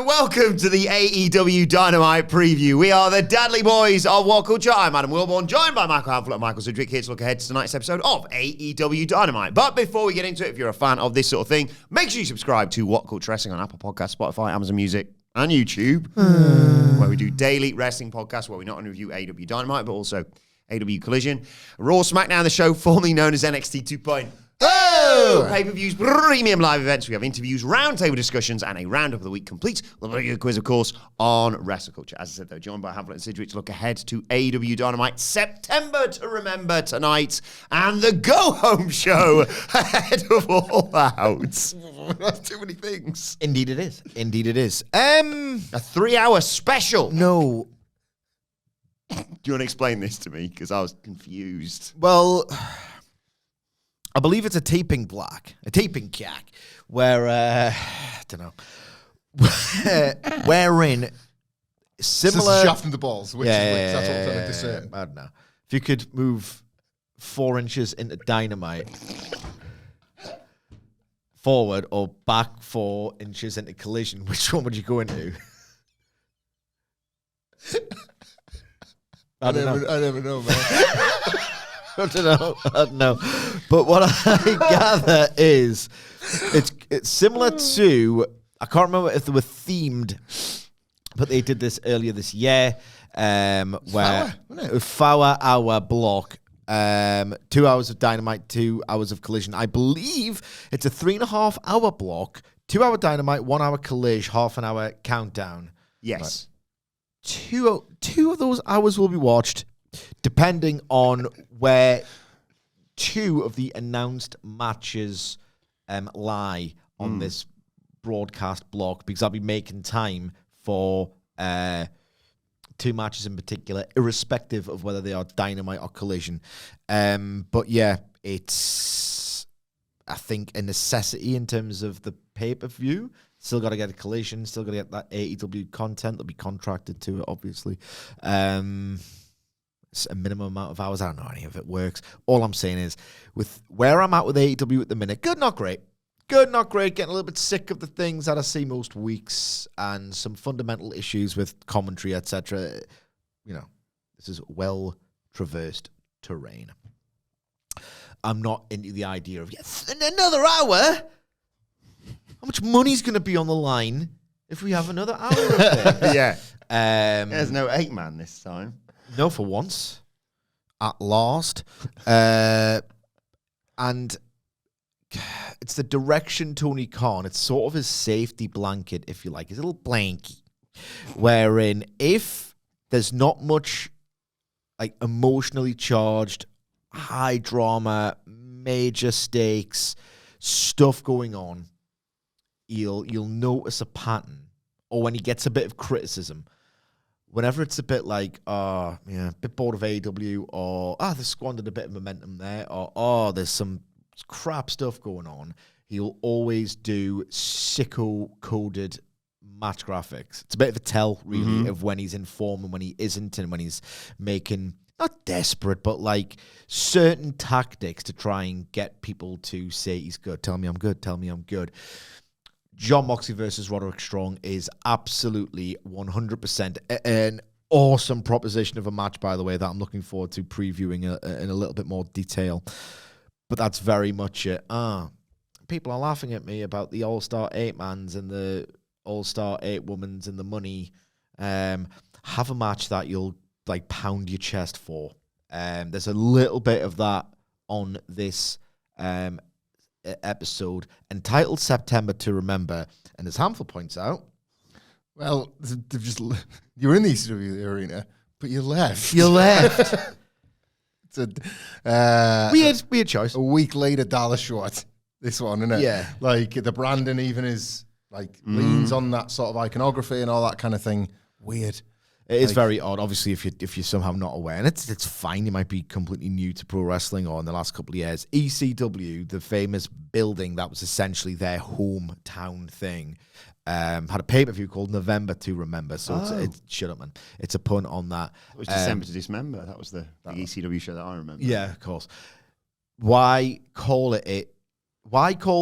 welcome to the AEW Dynamite preview. We are the Dudley Boys of WhatCulture. I'm Adam Wilbourn, joined by Michael Hamflett and Michael Sidgwick, here to look ahead to tonight's episode of AEW Dynamite. But before we get into it, if you're a fan of this sort of thing, make sure you subscribe to WhatCulture Wrestling on Apple Podcasts, Spotify, Amazon Music, and YouTube, where we do daily wrestling podcasts where we not only review AEW Dynamite, but also AEW Collision, Raw, SmackDown, the show formerly known as NXT 2.0. Pay-per-views, premium live events. We have interviews, roundtable discussions, and a roundup of the week complete with a quiz, of course, on wrestle culture. As I said, though, joined by Hamflett and Sidgwick to look ahead to AEW Dynamite, September to remember tonight, and the go-home show ahead of All Out. That's too many things. Indeed it is. Indeed it is. A 3-hour special. No. Do you want to explain this to me? Because I was confused. Well, I believe it's a taping cack, where, I don't know, wherein similar... This is shafting the balls, which is which. That's what I'm trying to say. I don't know. If you could move 4 inches into Dynamite forward or back 4 inches into Collision, which one would you go into? I never know, man. I don't know. But what I gather is it's similar to, I can't remember if they were themed, but they did this earlier this year, where a 4-hour block, 2 hours of Dynamite, 2 hours of Collision. I believe it's a 3.5-hour block, 2 hour Dynamite, 1 hour Collision, half an hour countdown. Yes. Right. Two of those hours will be watched, depending on where 2 of the announced matches lie on this broadcast block, because I'll be making time for 2 matches in particular, irrespective of whether they are Dynamite or Collision. But yeah, it's, I think, a necessity in terms of the pay-per-view. Still got to get a Collision, still got to get that AEW content. They'll be contracted to it, obviously. It's a minimum amount of hours. I don't know any of it works. All I'm saying is, with where I'm at with AEW at the minute, good, not great. Good, not great. Getting a little bit sick of the things that I see most weeks and some fundamental issues with commentary, etc. You know, this is well-traversed terrain. I'm not into the idea of, yes, in another hour? How much money's going to be on the line if we have another hour of this? Yeah. There's no 8-man this time. No, for once. At last. And it's the direction Tony Khan. It's sort of his safety blanket, if you like. His little blankie. Wherein if there's not much like emotionally charged, high drama, major stakes, stuff going on, you'll notice a pattern. Or when he gets a bit of criticism, whenever it's a bit like, a bit bored of AEW, or, they squandered a bit of momentum there, or, there's some crap stuff going on, he'll always do sicko-coded match graphics. It's a bit of a tell, really, of when he's in form and when he isn't, and when he's making, not desperate, but like certain tactics to try and get people to say he's good. Tell me I'm good. Tell me I'm good. Jon Moxley versus Roderick Strong is absolutely 100% an awesome proposition of a match, by the way, that I'm looking forward to previewing in a little bit more detail. But that's very much it. People are laughing at me about the All-Star 8-mans and the All-Star 8-womans and the money. Have a match that you'll like pound your chest for. There's a little bit of that on this episode, entitled September to Remember, and as Hamflett points out, well, they've just, you're in the ECW arena, but you left. It's a weird choice. A week later, Dallas short. This one, isn't it? Yeah. Like the branding even is like leans on that sort of iconography and all that kind of thing. Weird. It is very odd, obviously, if you're somehow not aware. And it's fine. You might be completely new to pro wrestling or in the last couple of years. ECW, the famous building that was essentially their hometown thing, had a pay-per-view called November to Remember. So it's shut up, man. It's a pun on that. It was December to Dismember. That was the ECW show that I remember. Yeah, of course. Why call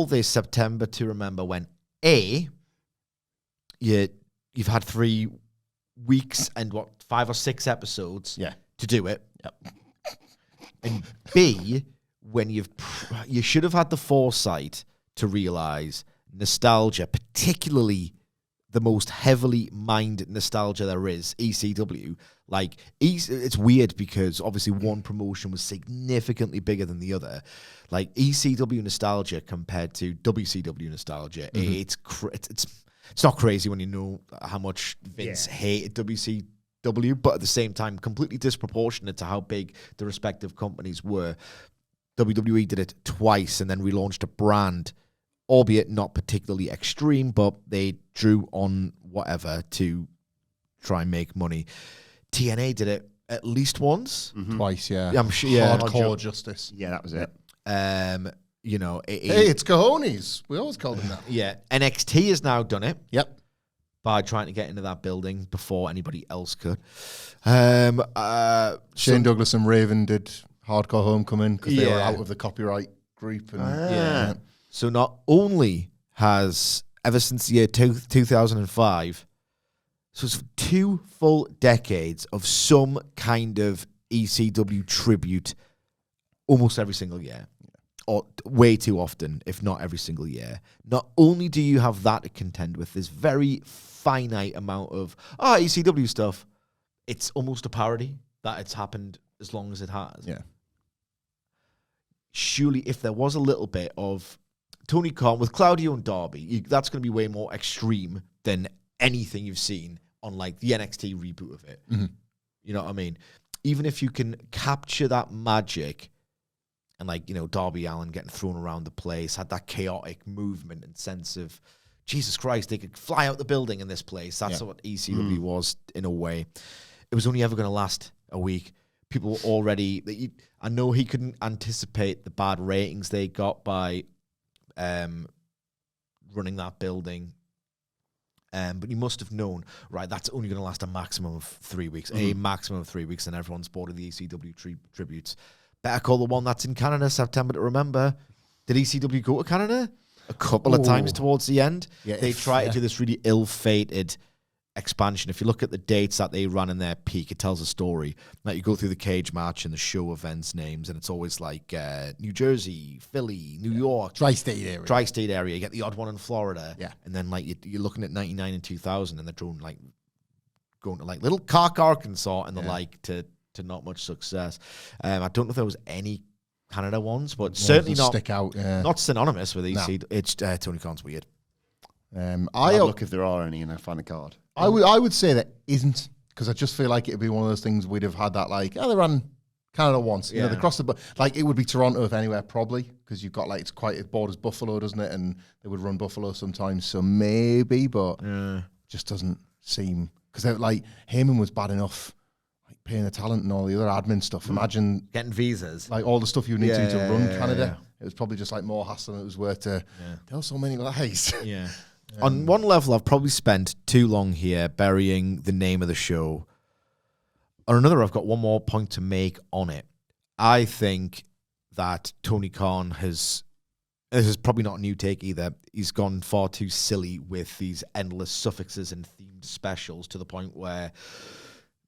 this September to Remember when A, you're you've had 3 weeks and 5 or 6 episodes to do it. Yep. And B, when you should have had the foresight to realize nostalgia, particularly the most heavily mined nostalgia there is, ECW. Like, it's weird because obviously one promotion was significantly bigger than the other. Like, ECW nostalgia compared to WCW nostalgia, it's not crazy when you know how much Vince hated WCW, but at the same time, completely disproportionate to how big the respective companies were. WWE did it twice and then relaunched a brand, albeit not particularly extreme, but they drew on whatever to try and make money. TNA did it at least once. Twice, yeah. I'm sure, yeah. Hardcore Justice. Yeah, that was it. You know, Hey, it's cojones. We always called them that. Yeah, NXT has now done it. Yep. By trying to get into that building before anybody else could. Shane Douglas and Raven did Hardcore Homecoming because they were out of the copyright group. And So not only has, ever since the year 2005, so it's 2 full decades of some kind of ECW tribute almost every single year. Or way too often, if not every single year. Not only do you have that to contend with, this very finite amount of ECW stuff, it's almost a parody that it's happened as long as it has. Yeah. Surely, if there was a little bit of Tony Khan with Claudio and Darby, that's going to be way more extreme than anything you've seen on like the NXT reboot of it. You know what I mean? Even if you can capture that magic. And, like, you know, Darby Allin getting thrown around the place, had that chaotic movement and sense of, Jesus Christ, they could fly out the building in this place. That's what ECW was, in a way. It was only ever going to last a week. People were already... I know he couldn't anticipate the bad ratings they got by running that building. But he must have known, right, that's only going to last a maximum of 3 weeks. A maximum of 3 weeks, and everyone's bored of the ECW tributes. Better call the one that's in Canada, September to Remember. Did ECW go to Canada? A couple of times towards the end. Yeah, they tried to do this really ill-fated expansion. If you look at the dates that they ran in their peak, it tells a story. Like, you go through the cage match and the show events names, and it's always like New Jersey, Philly, New York. Tri-state area. Tri-state area. You get the odd one in Florida. Yeah. And then, like, you're looking at 99 and 2000, and they're going to, like, Little Cock, Arkansas, and the like, to not much success. I don't know if there was any Canada ones, but certainly not stick out. Not synonymous with EC. No. It's Tony Khan's weird. I'll look if there are any, and I find a card. I would say that isn't, because I just feel like it'd be one of those things we'd have had that like, they ran Canada once. You know, they crossed the like it would be Toronto if anywhere probably, because you've got like it borders Buffalo, doesn't it? And they would run Buffalo sometimes, so maybe, but just doesn't seem, because they're like Heyman was bad enough. Paying the talent and all the other admin stuff. Imagine getting visas, like all the stuff you need to run Canada. It was probably just like more hassle than it was worth to tell so many lies. Yeah. On one level, I've probably spent too long here burying the name of the show. On another, I've got one more point to make on it. I think that Tony Khan has. This is probably not a new take either. He's gone far too silly with these endless suffixes and themed specials to the point where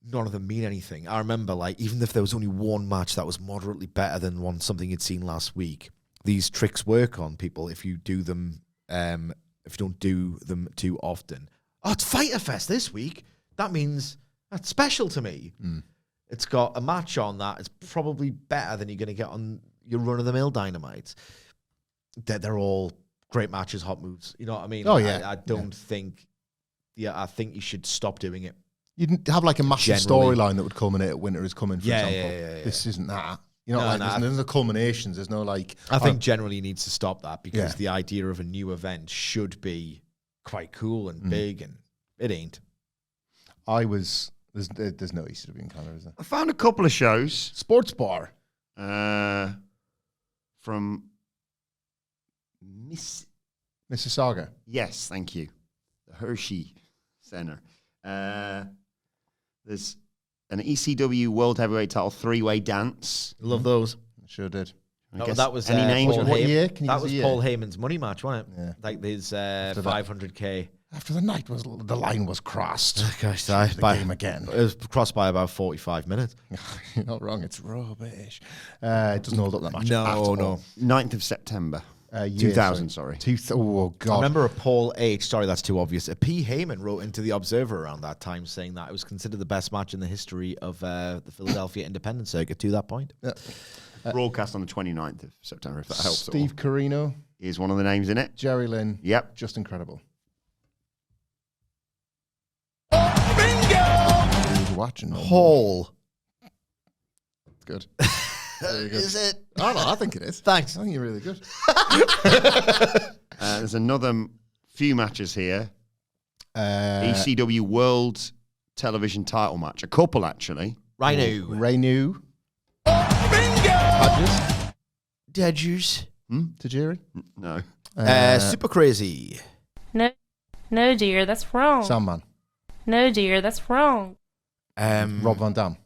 none of them mean anything. I remember, like, even if there was only one match that was moderately better than something you'd seen last week, these tricks work on people if you do them, if you don't do them too often. Oh, it's Fyter Fest this week. That means that's special to me. It's got a match on that. It's probably better than you're going to get on your run-of-the-mill Dynamite. They're all great matches, hot moves. You know what I mean? Oh, yeah. I don't think... Yeah, I think you should stop doing it. You'd have like a massive storyline that would culminate at Winter is Coming, for example. Yeah. This isn't that. You know, there's no culminations. There's no like... I think generally he needs to stop that because the idea of a new event should be quite cool and big, and it ain't. There's no ECW in Canada, is there? I found a couple of shows. Sports Bar. From Mississauga. Yes, thank you. The Hershey Center. There's an ECW World Heavyweight Title 3-way dance. Love those. Sure did. That was any names? What year? That was Paul Heyman's money match, wasn't it? Yeah. Like his 500k. after the line was crossed. Gosh, the game again. It was crossed by about 45 minutes. You're not wrong. It's rubbish. It doesn't hold up that much. No. 9th of September. Yeah, 2000, sorry. Oh, God. I remember a Paul H. Sorry, that's too obvious. A P. Heyman wrote into the Observer around that time saying that it was considered the best match in the history of the Philadelphia independent circuit to that point. Yeah. Broadcast on the 29th of September, if that helps. Steve Carino. Is one of the names in it. Jerry Lynn. Yep. Just incredible. Bingo! Watching Hall. It's good. Very good. Is it? I don't know, I think it is. Thanks. I think you're really good. There's another few matches here. ECW World Television Title match. A couple, actually. Renu. Bingo! Dodgers. Tajiri? No. Super Crazy. No, dear, that's wrong. Sandman. No, dear, that's wrong. Rob Van Dam.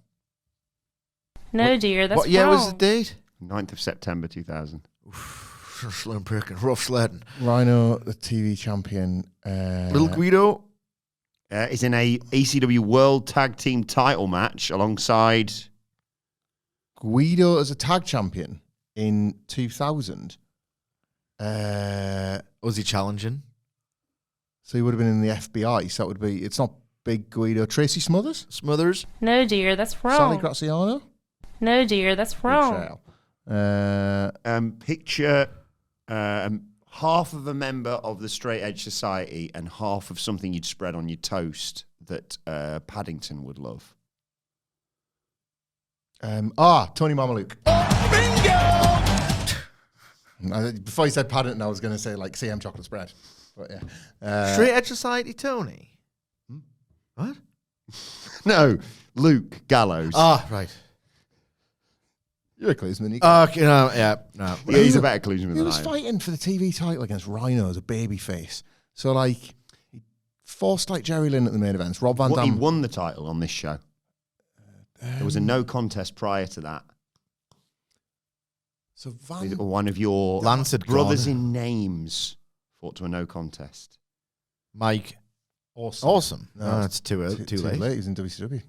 No, dear, that's what year wrong. was the date? 9th of September 2000. Slim pricking, rough sledding. Rhino, the TV champion. Little Guido. Is in a ECW World Tag Team Title match alongside Guido as a tag champion in 2000. Was he challenging? So he would have been in the FBI. So it would be. It's not Big Guido. Tracy Smothers. No, dear, that's wrong. Sally Graziano. No, dear, that's wrong. Picture half of a member of the Straight Edge Society and half of something you'd spread on your toast that Paddington would love. Tony Mamaluke. Bingo! Before you said Paddington, I was going to say like CM chocolate spread. But yeah. Straight Edge Society, Tony. What? No, Luke Gallows. Right. You're a Klusman. Okay, yeah. He's a better Klusman He than was I am. fighting for the TV title against Rhino as a babyface. So like, he forced like Jerry Lynn at the main events. Rob Van Dam. He won the title on this show. There was a no contest prior to that. So One of your Lance had brothers gone. in names fought to a no contest. Mike. Awesome. No, it's too late. Too late. He's in WCW.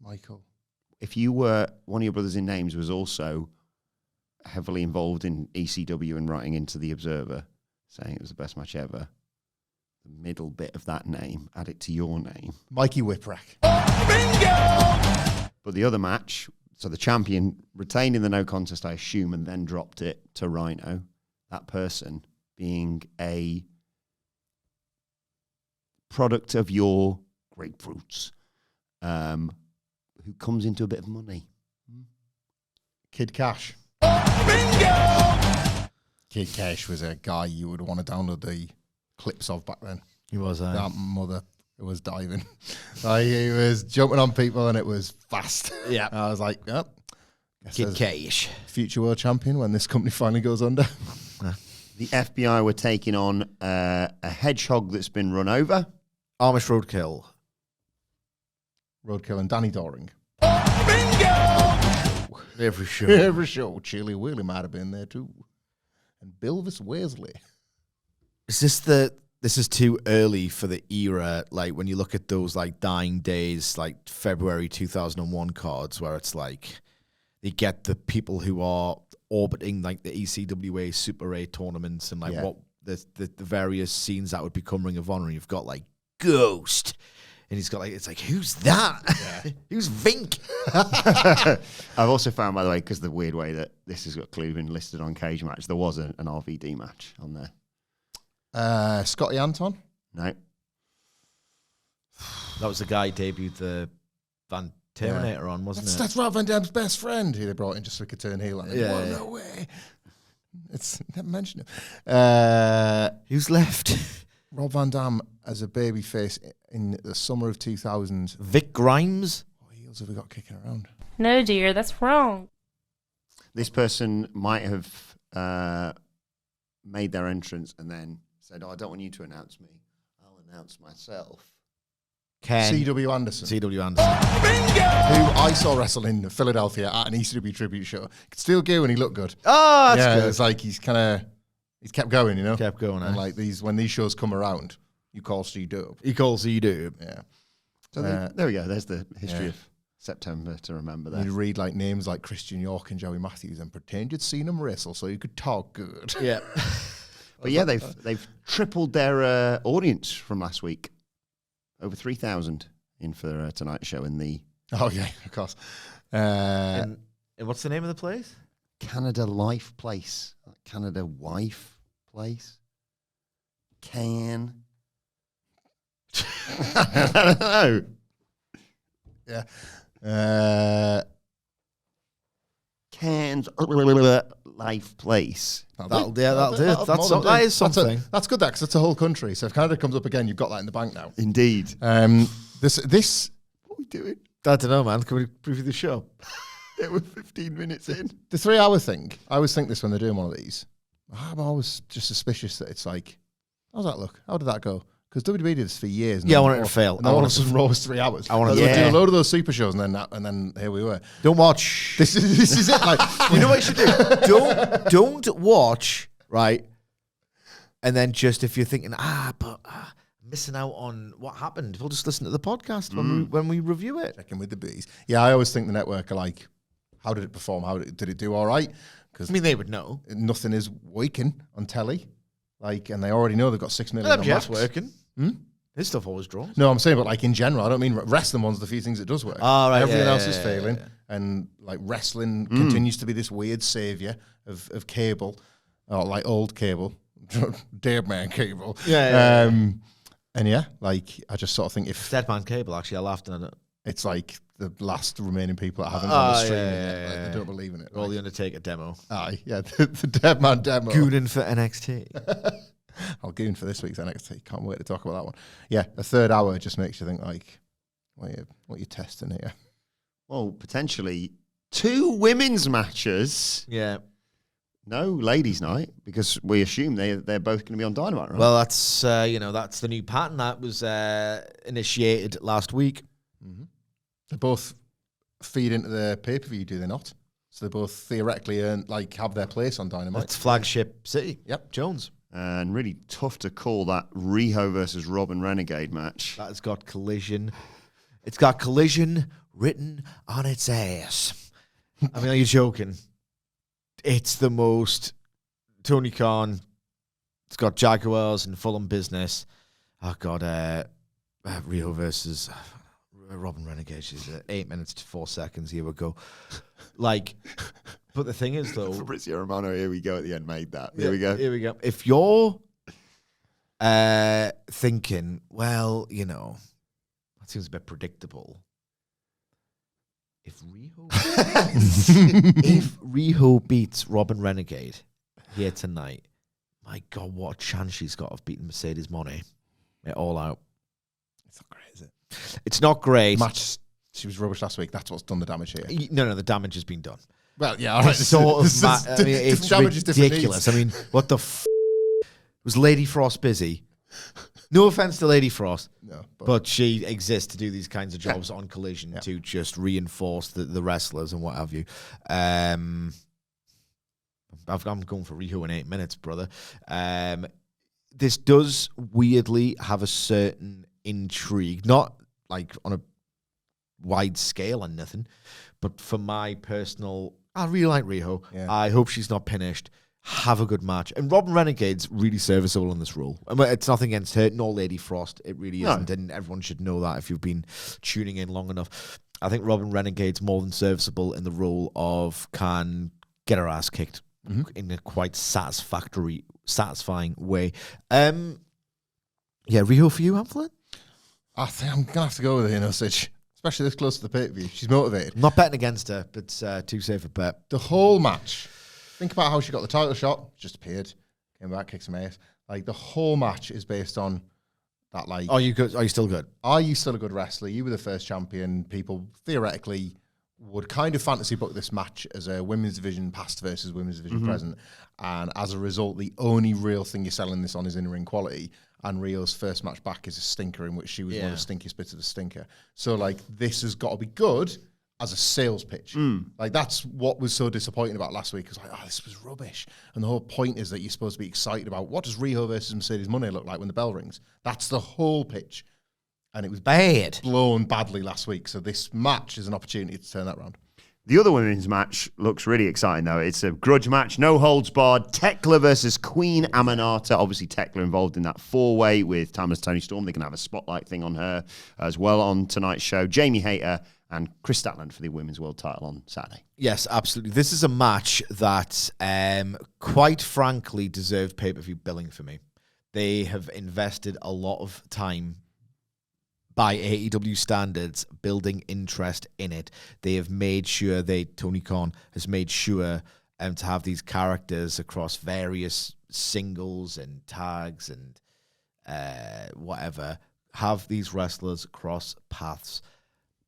Michael. If you were one of your brothers in names was also heavily involved in ECW and writing into the Observer, saying it was the best match ever, the middle bit of that name, add it to your name. Mikey Whipwreck. Bingo! But the other match, so the champion retained in the no contest, I assume, and then dropped it to Rhino. That person being a product of your grapefruits, who comes into a bit of money. Kid Cash. Bingo! Kid Cash was a guy you would want to download the clips of back then. He was that mother who was diving. He was jumping on people and it was fast. Yeah. I was like, yep. Kid Cash. Future world champion when this company finally goes under. The FBI were taking on a hedgehog that's been run over. Amish Roadkill. Roadkill and Danny Doring. Bingo! Every show. Every show. Chili Willie might have been there too. And Bilvis Wesley. This is too early for the era, like when you look at those like Dying Days, like February 2001 cards, where it's like they get the people who are orbiting like the ECWA Super 8 tournaments and like what the various scenes that would become Ring of Honor. And you've got like Ghost, and he's got like, it's like, who's that? Yeah. Who's Vink? I've also found, by the way, because the weird way that this has got Cleveland listed on Cage Match, there was an RVD match on there. Scotty Anton? No. That was the guy who debuted the Van Terminator on, wasn't it? That's Rob Van Dam's best friend who they brought in just so he could turn heel on him. Yeah. No way. It's never mentioned him. Who's left? Rob Van Dam as a baby face in the summer of 2000. Vic Grimes? What heels have we got kicking around? No, dear, that's wrong. This person might have made their entrance and then said, I don't want you to announce me. I'll announce myself. Ken. C.W. Anderson. C.W. Anderson. Who I saw wrestle in Philadelphia at an ECW tribute show. Could still go and he looked good. Oh, that's good. It's like he's kind of He's kept going, you know? Kept going, And eh? like when these shows come around, you call C-Dub. He calls C-Dub. Yeah. So there we go. There's the history of September to remember there. You read like names like Christian York and Joey Matthews and pretend you'd seen them wrestle so you could talk good. Yeah. But yeah, they've tripled their audience from last week. Over 3,000 in for tonight's show in the Oh, yeah, of course. And what's the name of the place? Canada Life Place. Canada Wife Place. I don't know. Yeah. Cairns Life Place. That'll do. That is something. That's good, because it's a whole country. So if Canada comes up again, you've got that in the bank now. Indeed. This. What are we doing? I don't know, man. Can we preview the show? Yeah, we're 15 minutes in. The 3-hour thing, I always think this when they're doing one of these. I'm always just suspicious that it's like, how's that look? How did that go? Because WWE did this for years. Yeah, I want it to fail. And then all of a sudden, Raw was 3 hours. I want to it do a load of those super shows, and then here we were. Don't watch. This is it. Like, You know what you should do? Don't watch, right? And then just if you're thinking, missing out on what happened, we'll just listen to the podcast when we review it. checking with the bees. Yeah, I always think the network are like, how did it perform? How did it do? All right? Because I mean, they would know. nothing is working on telly. Like, and they already know they've got 6 million. Jeff's on max. working. His stuff always draws. No, I'm saying, but like in general, I don't mean wrestling one's the few things it does work. Oh, right, Everything yeah, else yeah, is yeah, failing. yeah. And like wrestling continues to be this weird savior of cable, or like old cable, dead man cable. Yeah. And yeah, like I just sort of think if Dead Man Cable, actually, I laughed at it. it's like the last remaining people that haven't gone to streaming yet, like, yeah. they don't believe in it. All Like, the Undertaker demo. aye, yeah, the dead man demo. Gooning for NXT. I'll goon for this week's NXT. Can't wait to talk about that one. Yeah, the 3rd hour just makes you think like, what you testing here? Well, potentially 2 women's matches. Yeah. No ladies' night, because we assume they're both going to be on Dynamite, right? Well, that's that's the new pattern that was initiated last week. They both feed into the pay-per-view, do they not? So they both theoretically have their place on Dynamite. That's flagship city. Yep. Jones. And really tough to call that Riho versus Robin Renegade match. That has got Collision. It's got Collision written on its ass. I mean, are you joking? It's the most Tony Khan. It's got Jaguars and Fulham Business. Oh God, Riho versus Robin Renegade. She's 8 minutes to 4 seconds. Here we go. Like, but the thing is though, Fabrizio Romano, here we go at the end, made that. Here we go. Here we go. If you're thinking, well, that seems a bit predictable. If Riho beats Robin Renegade here tonight, my God, what a chance she's got of beating Mercedes Moné. All out. It's not great, is it? It's not great. Match. She was rubbish last week. That's what's done the damage here. No, the damage has been done. Well, yeah, all right. It's damage is different ridiculous. I mean, what the was Lady Frost busy? No offense to Lady Frost, No, but she exists to do these kinds of jobs on Collision to just reinforce the wrestlers and what have you. I'm going for Riho in 8 minutes, brother. This does weirdly have a certain intrigue, not like on a wide scale or nothing, but for my personal, I really like Riho. Yeah. I hope she's not finished. Have a good match. And Robin Renegade's really serviceable in this role. I mean, it's nothing against her, nor Lady Frost. It really isn't, and everyone should know that if you've been tuning in long enough. I think Robin Renegade's more than serviceable in the role of can get her ass kicked in a quite satisfying way. Riho for you, Hamflett? I think I'm going to have to go with it, Sidge. Especially this close to the pay-per-view. She's motivated. I'm not betting against her, but it's too safe a bet. The whole match. Think about how she got the title shot, just appeared, came back, kicked some ass. Like, the whole match is based on that, like... Are you still good? Are you still a good wrestler? You were the first champion. People, theoretically, would kind of fantasy book this match as a women's division past versus women's division present. And as a result, the only real thing you're selling this on is in-ring quality. And Rio's first match back is a stinker in which she was one of the stinkiest bits of the stinker. So, like, this has got to be good. as a sales pitch. Like, that's what was so disappointing about last week. It was like, oh, this was rubbish. And the whole point is that you're supposed to be excited about what does Riho versus Mercedes Money look like when the bell rings. That's the whole pitch. And it was bad, blown badly last week. So this match is an opportunity to turn that around. The other women's match looks really exciting, though. It's a grudge match, no holds barred. Tekla versus Queen Aminata. Obviously, Tekla involved in that four-way with Timeless Toni Storm. They can have a spotlight thing on her as well on tonight's show. Jamie Hayter and Chris Statland for the Women's World title on Saturday. Yes, absolutely. This is a match that, quite frankly, deserved pay-per-view billing for me. They have invested a lot of time by AEW standards, building interest in it. They have made sure Tony Khan has made sure to have these characters across various singles and tags and whatever, have these wrestlers cross paths,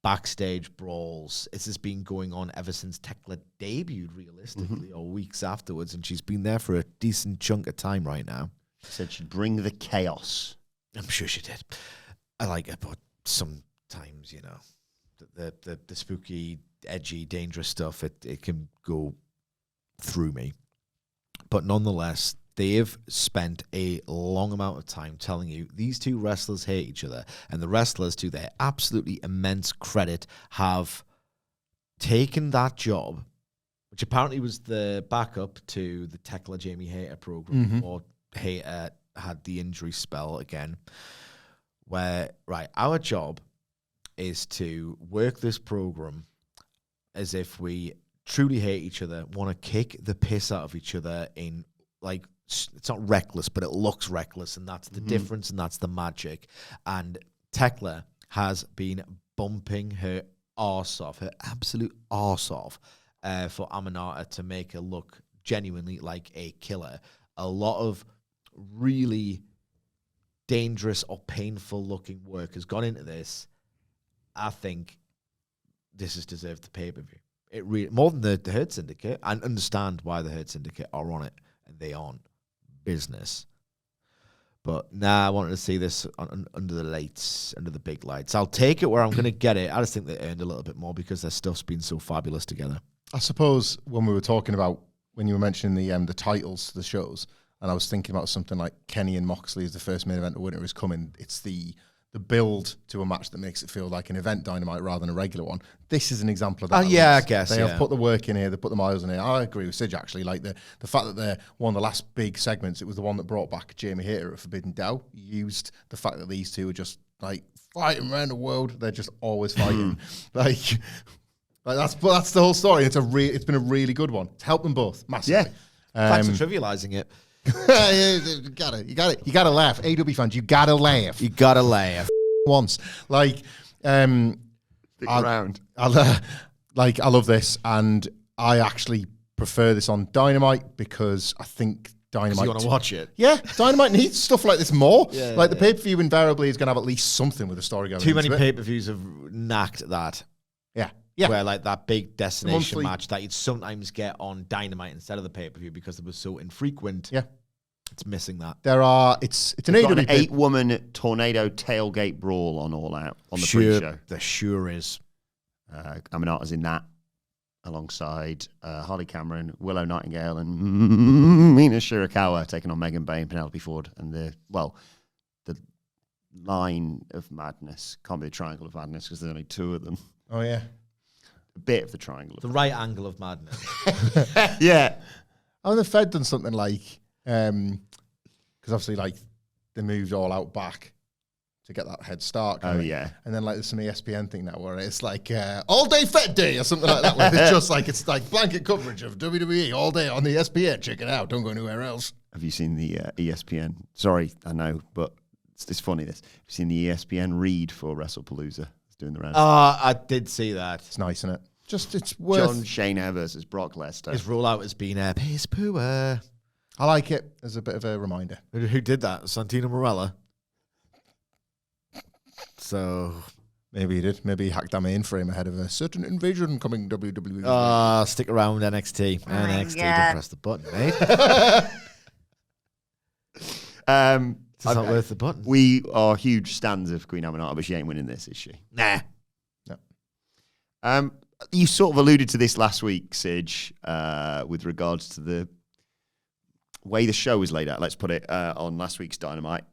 backstage brawls. This has been going on ever since Tekla debuted, realistically, or weeks afterwards, and she's been there for a decent chunk of time right now. She said she'd bring the chaos. I'm sure she did. I like it, but sometimes, you know, the spooky, edgy, dangerous stuff, it can go through me. But nonetheless, they have spent a long amount of time telling you these two wrestlers hate each other, and the wrestlers, to their absolutely immense credit, have taken that job, which apparently was the backup to the Tekla Jamie Hayter program before Hayter had the injury spell again, where, right, our job is to work this program as if we truly hate each other, want to kick the piss out of each other in, like, it's not reckless, but it looks reckless, and that's the difference, and that's the magic. And Tekla has been bumping her arse off, her absolute arse off, for Aminata to make her look genuinely like a killer. A lot of really dangerous or painful looking work has gone into this. I think this has deserved the pay-per-view. It really, more than the Hurt Syndicate. I understand why the Hurt Syndicate are on it, and they aren't business. But I wanted to see this under the lights, under the big lights. I'll take it where I'm going to get it. I just think they earned a little bit more because their stuff's been so fabulous together. I suppose when we were talking about, when you were mentioning the titles to the shows, and I was thinking about something like Kenny and Moxley as the first main event winner is coming. It's the build to a match that makes it feel like an event Dynamite rather than a regular one. This is an example of that. Yeah, I guess. They have put the work in here. They put the miles in here. I agree with Sidge, actually. Like the fact that they're one of the last big segments, it was the one that brought back Jamie Hayter at Forbidden Door. Used the fact that these two are just like fighting around the world. They're just always fighting. Like that's the whole story. It's been a really good one. It's helped them both massively. Yeah. Thanks for trivializing it. you gotta laugh. AEW fans, you gotta laugh. You gotta laugh. Once. Like, Stick around. I love this, and I actually prefer this on Dynamite because I think Dynamite. You want to watch it? Yeah, Dynamite needs stuff like this more. Yeah, the pay-per-view invariably is going to have at least something with the story going. Too many pay-per-views have knacked that. Yeah. Where like that big destination Monthly match that you'd sometimes get on Dynamite instead of the pay-per-view because it was so infrequent. Yeah. It's missing that. It's an AEW. Got an 8-woman tornado tailgate brawl on All Out on the pre-show. There sure is. Aminata's in that alongside Harley Cameron, Willow Nightingale, and Mina Shirakawa taking on Megan Bay and Penelope Ford. And the line of madness can't be a triangle of madness because there's only two of them. Oh yeah. A bit of the triangle. The right angle of madness. Yeah. Oh, the Fed done something like, because obviously like they moved All Out back to get that head start. Oh yeah. And then like there's some ESPN thing now where it's like all day Fed Day or something like that. Where it's just like it's like blanket coverage of WWE all day on the ESPN. Check it out. Don't go anywhere else. Have you seen the ESPN? Sorry, I know, but it's funny. Have you seen the ESPN read for WrestlePalooza? Doing the rounds. I did see that. It's nice, isn't it? It's worth. John Cena versus Brock Lesnar. His rollout has been piss poor. I like it as a bit of a reminder. Who did that? Santino Marella. So maybe he did. Maybe he hacked that mainframe ahead of a certain invasion coming WWE. Stick around NXT. NXT, don't press the button, mate. It's not worth the button. We are huge stands of Queen Aminata, but she ain't winning this, is she? Nah. No. you sort of alluded to this last week, Sidge, with regards to the way the show was laid out. Let's put it on last week's Dynamite.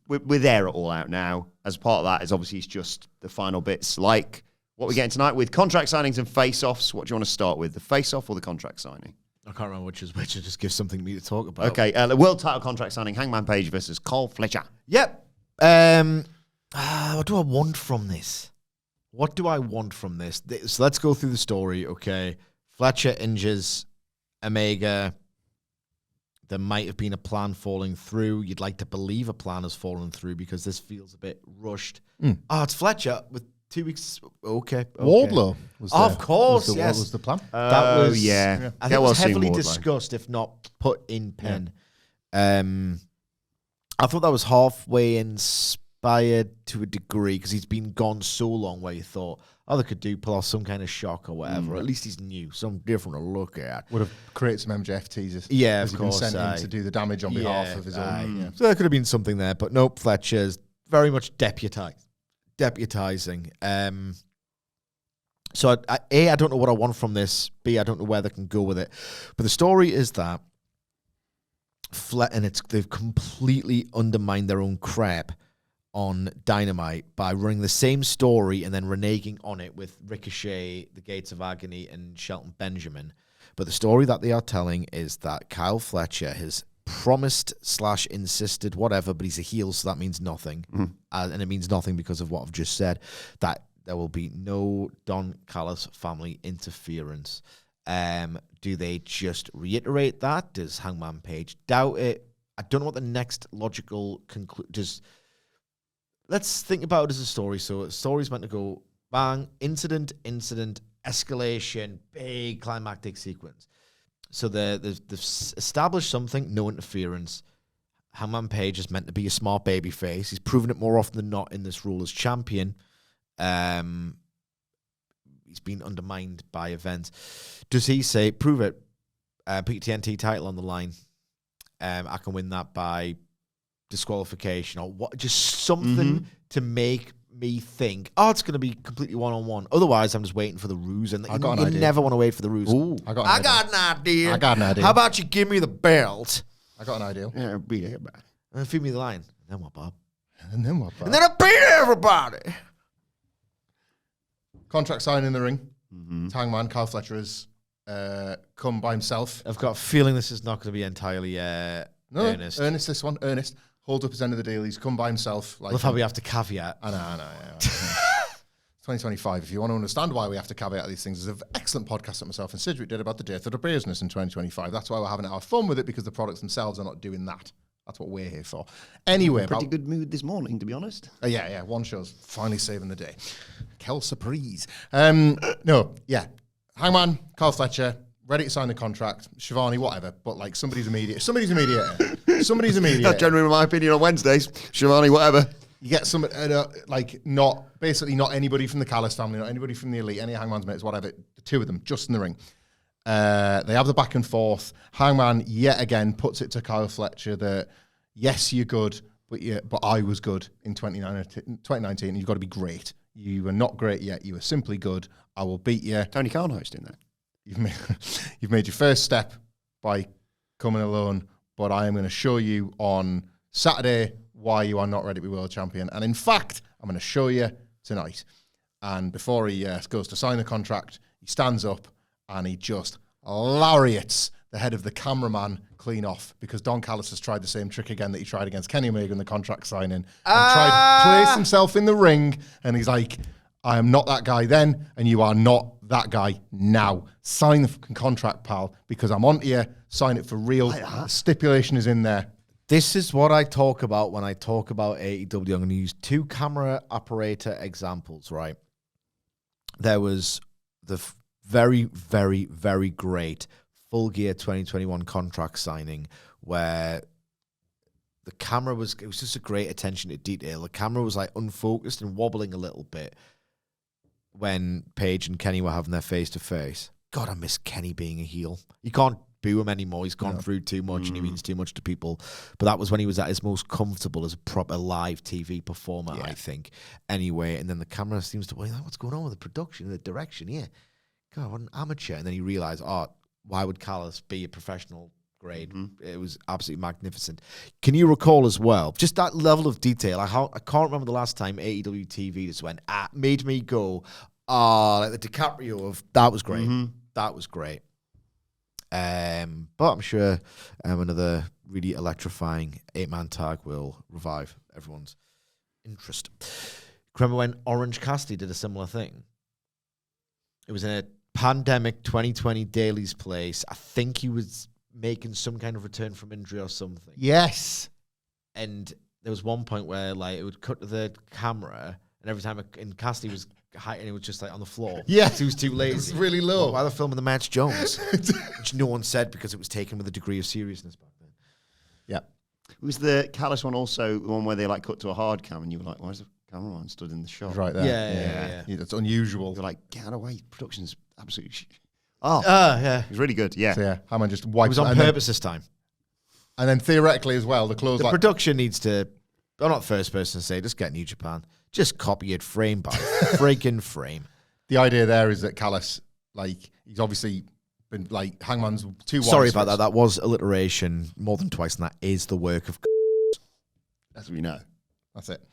We're there at All Out now. As part of that, obviously it's just the final bits, like what we're getting tonight with contract signings and face-offs. What do you want to start with, the face-off or the contract signing? I can't remember which is which. It just gives something for me to talk about. Okay, the world title contract signing, Hangman Page versus Fletcher. Yep. What do I want from this? So let's go through the story, okay? Fletcher injures Omega. There might have been a plan falling through. You'd like to believe a plan has fallen through because this feels a bit rushed. It's Fletcher with 2 weeks. Okay. Wardlow was of course, yes. Was the plan? That was, yeah. I think it was heavily discussed, if not put in pen. Yeah. I thought that was halfway inspired to a degree because he's been gone so long where you thought, they could pull off some kind of shock or whatever. At least he's new, something different to look at. Would have created some MJF teasers. Yeah, of course. Been sent in to do the damage on behalf of his own. Yeah. So there could have been something there, but nope, Fletcher's very much deputizing. So I don't know what I want from this. B, I don't know where they can go with it. But the story is that they've completely undermined their own crap on Dynamite by running the same story and then reneging on it with Ricochet, the Gates of Agony, and Shelton Benjamin. But the story that they are telling is that Kyle Fletcher has promised / insisted, whatever, but he's a heel, so that means nothing. And it means nothing because of what I've just said, that there will be no Don Callis family interference. Do they just reiterate that? Does Hangman Page doubt it? I don't know what the next logical conclusion. Let's think about it as a story. So a story's meant to go bang, incident, escalation, big climactic sequence. So they've established something, no interference. Hangman Page is meant to be a smart baby face. He's proven it more often than not in this role as champion. He's been undermined by events. Does he say, prove it, put your TNT title on the line. I can win that by disqualification or what? Just something to make me think, it's going to be completely one-on-one. Otherwise, I'm just waiting for the ruse. And you never want to wait for the ruse. Ooh, I got an idea. How about you give me the belt? I got an idea. Yeah, beat everybody. And feed me the line. And then what, Bob? And then what, Bob? And then I beat everybody. Contract sign in the ring. Hangman, Kyle Fletcher has come by himself. I've got a feeling this is not going to be entirely earnest. Earnest, this one. Earnest. Hold up his end of the deal. He's come by himself. I love how we have to caveat. I know. Yeah. 2025. If you want to understand why we have to caveat these things, there's an excellent podcast that myself and Sidgwick did about the death of the business in 2025. That's why we're having our fun with it, because the products themselves are not doing that. That's what we're here for. Anyway, pretty good mood this morning, to be honest. Yeah. One show's finally saving the day. Quelle surprise. Hangman, Kyle Fletcher, ready to sign the contract. Shivani, whatever, but like somebody's a mediator. That's generally my opinion on Wednesdays. Shivani, whatever. You get some, not anybody from the Callis family, not anybody from the Elite, any Hangman's mates, whatever. The two of them, just in the ring. They have the back and forth. Hangman, yet again, puts it to Kyle Fletcher that, yes, you're good, but I was good in 2019, and you've got to be great. You were not great yet. You were simply good. I will beat you. Tony Khan hosting that. You've made your first step by coming alone, but I am going to show you on Saturday why you are not ready to be world champion. And in fact, I'm going to show you tonight. And before he goes to sign the contract, he stands up and he just lariats the head of the cameraman clean off, because Don Callis has tried the same trick again that he tried against Kenny Omega in the contract signing, and tried to place himself in the ring, and he's like, I am not that guy then, and you are not that guy now. Sign the fucking contract, pal, because I'm onto you. Sign it for real. The stipulation is in there. This is what I talk about when I talk about AEW. I'm going to use two camera operator examples, right? There was the very, very, very great Full Gear 2021 contract signing where the camera was just a great attention to detail. The camera was like unfocused and wobbling a little bit when Paige and Kenny were having their face-to-face. God, I miss Kenny being a heel. You can't boo him anymore. He's gone through too much and he means too much to people. But that was when he was at his most comfortable as a proper live TV performer, I think. Anyway, and then the camera seems to, what's going on with the production, the direction here? God, what an amateur. And then you realize, why would Callis be a professional grade? It was absolutely magnificent. Can you recall as well, just that level of detail? I can't remember the last time AEW TV just went, made me go, like the DiCaprio of, that was great. That was great. But I'm sure another really electrifying 8-man tag will revive everyone's interest. Remember when Orange Cassidy did a similar thing? It was in a pandemic 2020 Daly's place. I think he was making some kind of return from injury or something. Yes. And there was one point where like it would cut to the camera, and every time and Cassidy was high, and it was just like on the floor. Yeah. He was too lazy. It was really low. Why they're filming the Match Jones? Which no one said because it was taken with a degree of seriousness back then. Yeah. Was the Callis one also the one where they like cut to a hard cam and you were like, why is the cameraman stood in the shot? Right there. Yeah. That's unusual. You're like, get out of the way. Production's absolutely Yeah. it was really good. Yeah. So yeah, Hangman just It wipes was on purpose this time. And then theoretically as well, the clothes The like production needs to, I'm not the first person to say, just get New Japan. Just copy it frame by freaking frame. the idea there is that Callis, like, he's obviously been like Hangman's too. Sorry about that. That was alliteration more than twice, and that is the work of. As we know. That's it.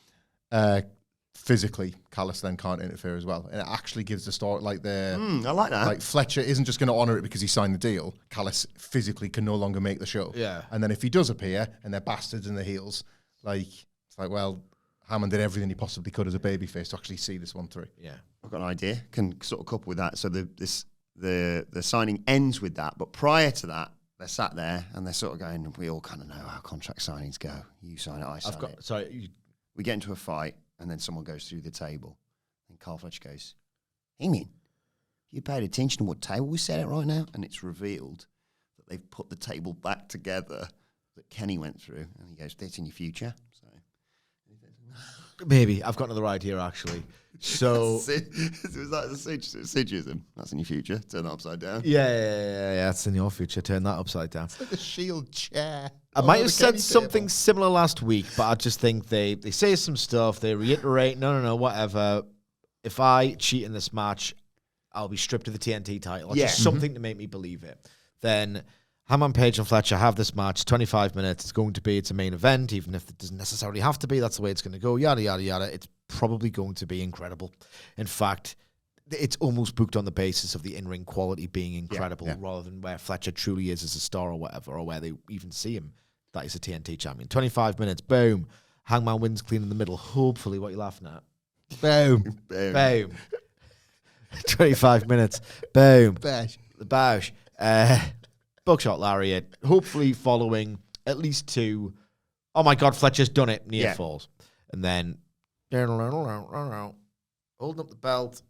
Physically, Callis then can't interfere as well, and it actually gives the story like I like that. Like Fletcher isn't just going to honor it because he signed the deal. Callis physically can no longer make the show. Yeah. And then if he does appear and they're bastards and they're heels, like it's like, well, Hammond did everything he possibly could as a babyface to actually see this one through. Yeah. I've got an idea. Can sort of couple with that. So the signing ends with that, but prior to that, they're sat there and they're sort of going, we all kind of know how contract signings go. You sign it, I sign it. We get into a fight, and then someone goes through the table, and Carl Fletcher goes, Hangman, you paid attention to what table we sat at right now? And it's revealed that they've put the table back together that Kenny went through, and he goes, that's in your future. So Maybe. I've got another idea, actually. So... was that a Sidgism? That's in your future. Turn that upside down. Yeah, that's in your future. Turn that upside down. It's like the Shield chair. I might have said something similar last week, but I just think they say some stuff, they reiterate, no, whatever. If I cheat in this match, I'll be stripped of the TNT title. Just something to make me believe it. Then Hangman Page and Fletcher have this match, 25 minutes. It's a main event, even if it doesn't necessarily have to be. That's the way it's going to go, yada, yada, yada. It's probably going to be incredible. In fact, it's almost booked on the basis of the in-ring quality being incredible rather than where Fletcher truly is as a star or whatever, or where they even see him that he's a TNT champion. 25 minutes, boom. Hangman wins clean in the middle. Hopefully, what are you laughing at? Boom. Boom. 25 minutes, boom. Bash. The bash. Buckshot lariat. Hopefully following at least two. Oh my God, Fletcher's done it. Near falls. And then holding up the belt.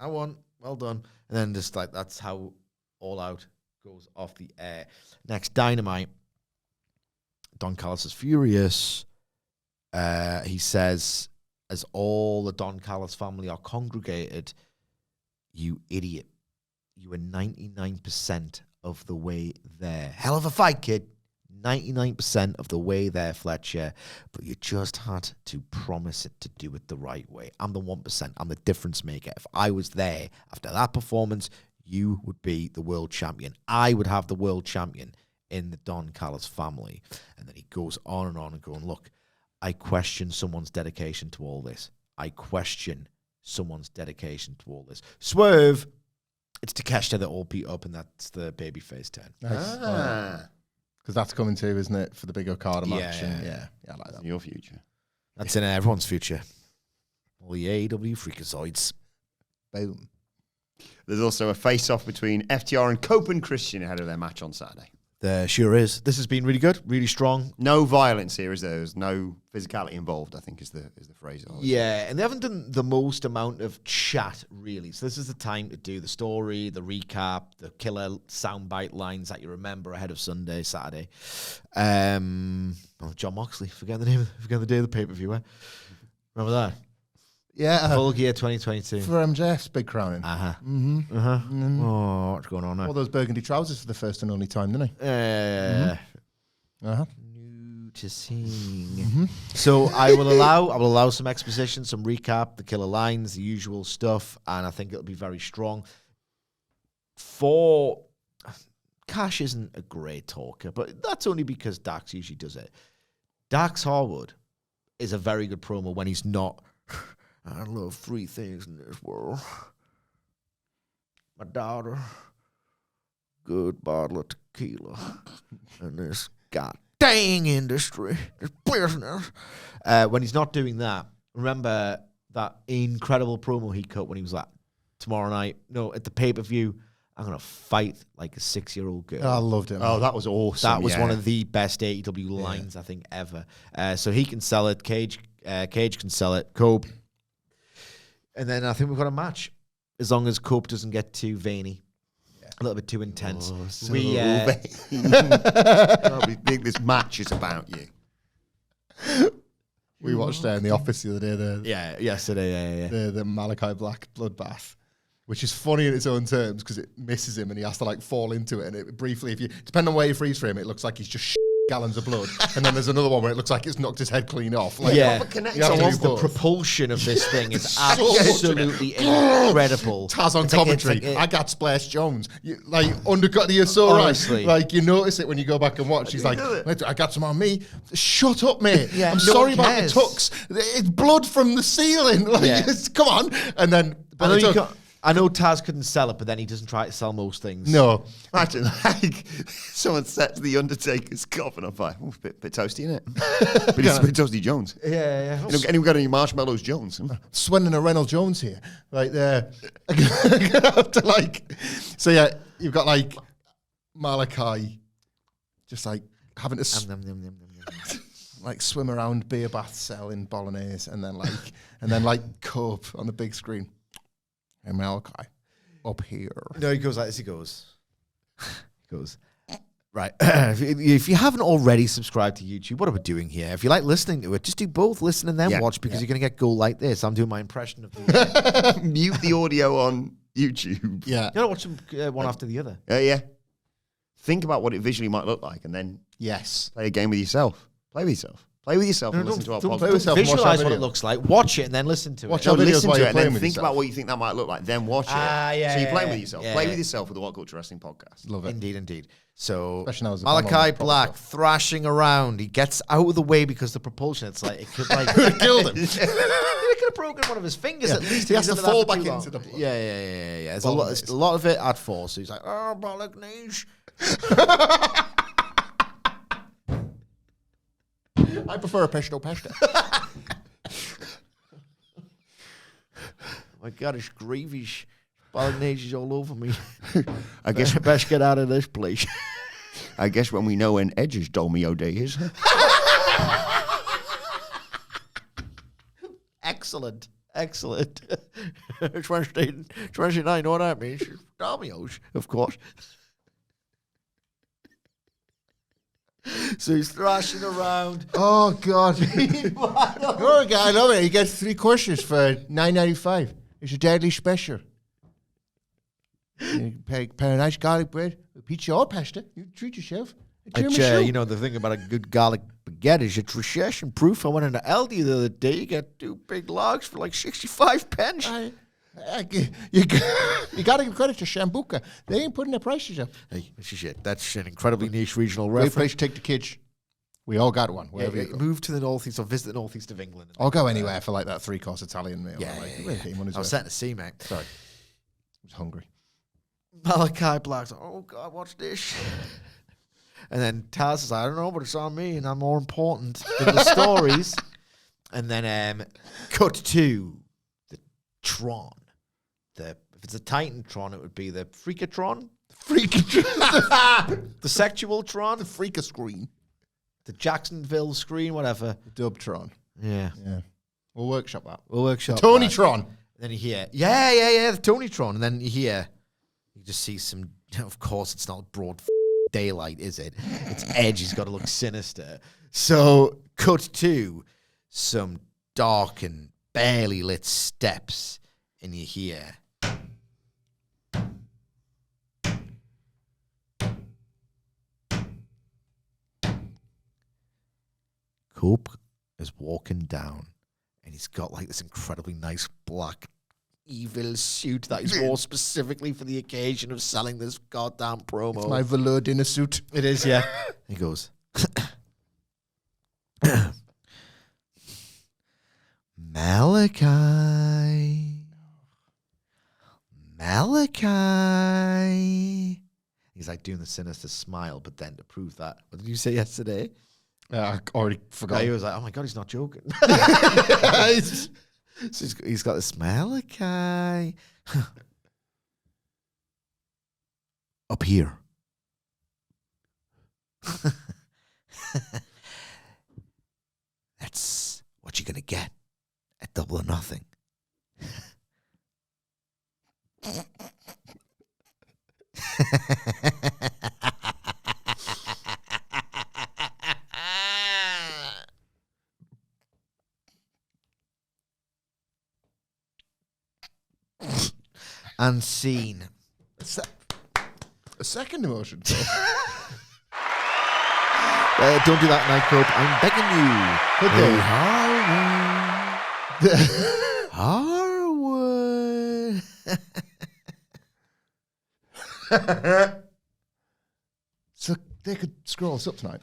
I won. Well done. And then just like that's how All Out goes off the air. Next, Dynamite. Don Callis is furious. He says, as all the Don Callis family are congregated, you idiot. You were 99% of the way there. Hell of a fight, kid. 99% of the way there, Fletcher. But you just had to promise it to do it the right way. I'm the 1%. I'm the difference maker. If I was there after that performance, you would be the world champion. I would have the world champion in the Don Callis family. And then he goes on and going, look, I question someone's dedication to all this. I question someone's dedication to all this. Swerve. It's Takeshita that all beat up, and that's the babyface turn. Nice. Because that's coming too, isn't it, for the big Okada match? Yeah, I like that. In your future. That's in everyone's future. All the AEW freakazoids. Boom. There's also a face-off between FTR and Cope and Christian ahead of their match on Saturday. There sure is. This has been really good, really strong. No violence here, is there? There's no physicality involved, I think is the phrase. Yeah, and they haven't done the most amount of chat, really. So this is the time to do the story, the recap, the killer soundbite lines that you remember ahead of Sunday, Saturday. John Moxley, forget the day of the pay-per-view, eh? Remember that? Yeah. Full Gear 2022. For MJF's big crowning. Oh, what's going on now? All those burgundy trousers for the first and only time, didn't he? New to seeing. So I will allow some exposition, some recap, the killer lines, the usual stuff, and I think it'll be very strong. Cash isn't a great talker, but that's only because Dax usually does it. Dax Harwood is a very good promo when he's not. I love three things in this world. My daughter, good bottle of tequila, and this god dang industry, this business. When he's not doing that, remember that incredible promo he cut when he was like, tomorrow night, no, at the pay-per-view, I'm going to fight like a 6-year-old girl. Oh, I loved it. Oh, that was awesome. That was one of the best AEW lines, I think, ever. So he can sell it. Cage can sell it. Cope. And then I think we've got a match. As long as Cope doesn't get too veiny. Yeah. A little bit too intense. Oh, so we I think this match is about you. We watched in the office the other day. Yesterday. The Malachi Black bloodbath, which is funny in its own terms because it misses him and he has to like fall into it. And it briefly, if you depending on where you freeze frame, it looks like he's just gallons of blood. And then there's another one where it looks like it's knocked his head clean off. Like, you have to do the both. propulsion of this thing is absolutely incredible. Taz on It's like- commentary. I got Splash Jones. You, like undercut. You're so Honestly. right. Like you notice it when you go back and watch. He's like, I got some on me. Shut up, mate. Yeah, I'm no sorry one about the cares. tux. It's blood from the ceiling. Like, Yeah. come on. And then I know Taz couldn't sell it, but then he doesn't try to sell most things. no. Imagine, like, someone sets the Undertaker's coffin on fire. Oh, bit toasty, isn't it? But it's a bit toasty Jones. Yeah. Anyone got any marshmallows Jones? Swindon and Reynolds Jones here. Like there. Have to like. So yeah, you've got like Malachi, just like having to like swim around beer bath cell in Bolognese, and then like Cope on the big screen. Hey Malachi, up here. No, he goes like this. He goes, right. If you haven't already subscribed to YouTube, what are we doing here? If you like listening to it, just do both listen and then watch because you're going to get gold like this. I'm doing my impression of the Mute the audio on YouTube. Yeah. You got to watch them one after the other. Yeah. Think about what it visually might look like and then Yes. play a game with yourself. Play with yourself. Play with yourself and listen to our Don't podcast. play with yourself and watch visualize our what it video. looks like. Watch it and then listen to Watch it. our No, videos listen while to you're it and playing then with think yourself. about what you think that might look like. Then watch it. Yeah, So you play yeah, with yourself. yeah. Play with yourself with the WhatCulture Wrestling podcast. Love it. Indeed. So Especially now as a fan on Malachi the proper Black stuff. thrashing around. He gets out of the way because the propulsion. It's like it could like Killed him. It could have broken one of his fingers at least. He has if to he's fall under that for back too long. into the blood. Yeah. There's a lot of it at force. So he's like, oh, Bolognese. I prefer a pesto pasta. My God, it's gravyish. Bolognese is all over me. I guess I best get out of this place. I guess when we know when Edge's Dolmio Day is. Excellent. It's Wednesday night, you know what that means? It's Domino's, of course. So he's thrashing around. Oh God! Oh God, I love it. He gets 3 courses for $9.95. It's a deadly special. You pay a nice garlic bread, a pizza or pasta. You treat yourself. You know, the thing about a good garlic baguette is it's recession proof. I went into Aldi the other day. You got 2 big logs for like 65 pence. You got to give credit to Shambuka. They ain't putting their prices up. Hey, that's an incredibly niche regional Great reference. place to take the kids. We all got one. Wherever you go. Move to the northeast or visit the northeast of England. I'll go anywhere for like that 3-course Italian meal. Yeah. I I was setting to see, mate. Sorry. I was hungry. Malachi Black's like, oh God, watch this. And then Taz is like, I don't know, but it's on me, and I'm more important than the stories. And then cut to the Tron. If it's a Titantron, it would be the Freakatron. The sexual Tron. The Freaka screen. The Jacksonville screen, whatever. The Dubtron. Yeah. We'll workshop that. We'll workshop Tonytron. that. Then you hear, the Tonytron. And then you hear, you just see some, of course, it's not broad daylight, is it? It's Edge. He's got to look sinister. So, cut to some dark and barely lit steps. And you hear, Cope is walking down, and he's got like this incredibly nice black evil suit that he's wore specifically for the occasion of selling this goddamn promo. It's my velour dinner suit. It is, yeah. He goes, Malachi. He's like doing the sinister smile, but then to prove that, what did you say yesterday? I already forgot. He was like, oh my God, he's not joking. So he's got this Malachi. Up here. That's what you're going to get at Double or Nothing. Unseen. A second emotion. Don't do that, Nightclub. I'm begging you. Harwood. So they could scroll us up tonight.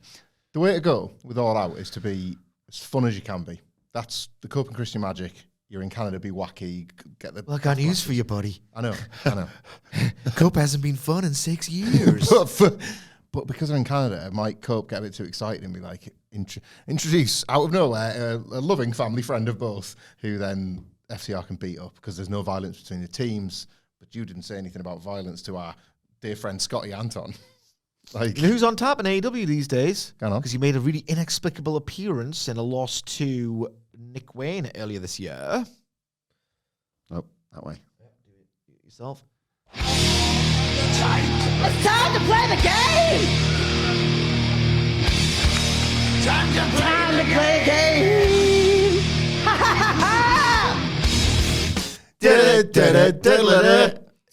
The way to go with All Out is to be as fun as you can be. That's the Cope and Christian magic. You're in Canada, be wacky, get the... Well, I got news for you, buddy. I know. Cope hasn't been fun in 6 years. But because I'm in Canada, might Cope get a bit too excited and be like, introduce out of nowhere a loving family friend of both, who then FTR can beat up because there's no violence between the teams. But you didn't say anything about violence to our dear friend Scotty Anton. Like, who's on tap in AEW these days? Because he made a really inexplicable appearance in a loss to Nick Wayne earlier this year. Oh, that way. Yeah, do it yourself. It's time to play the game! Time to play the game! Ha ha ha!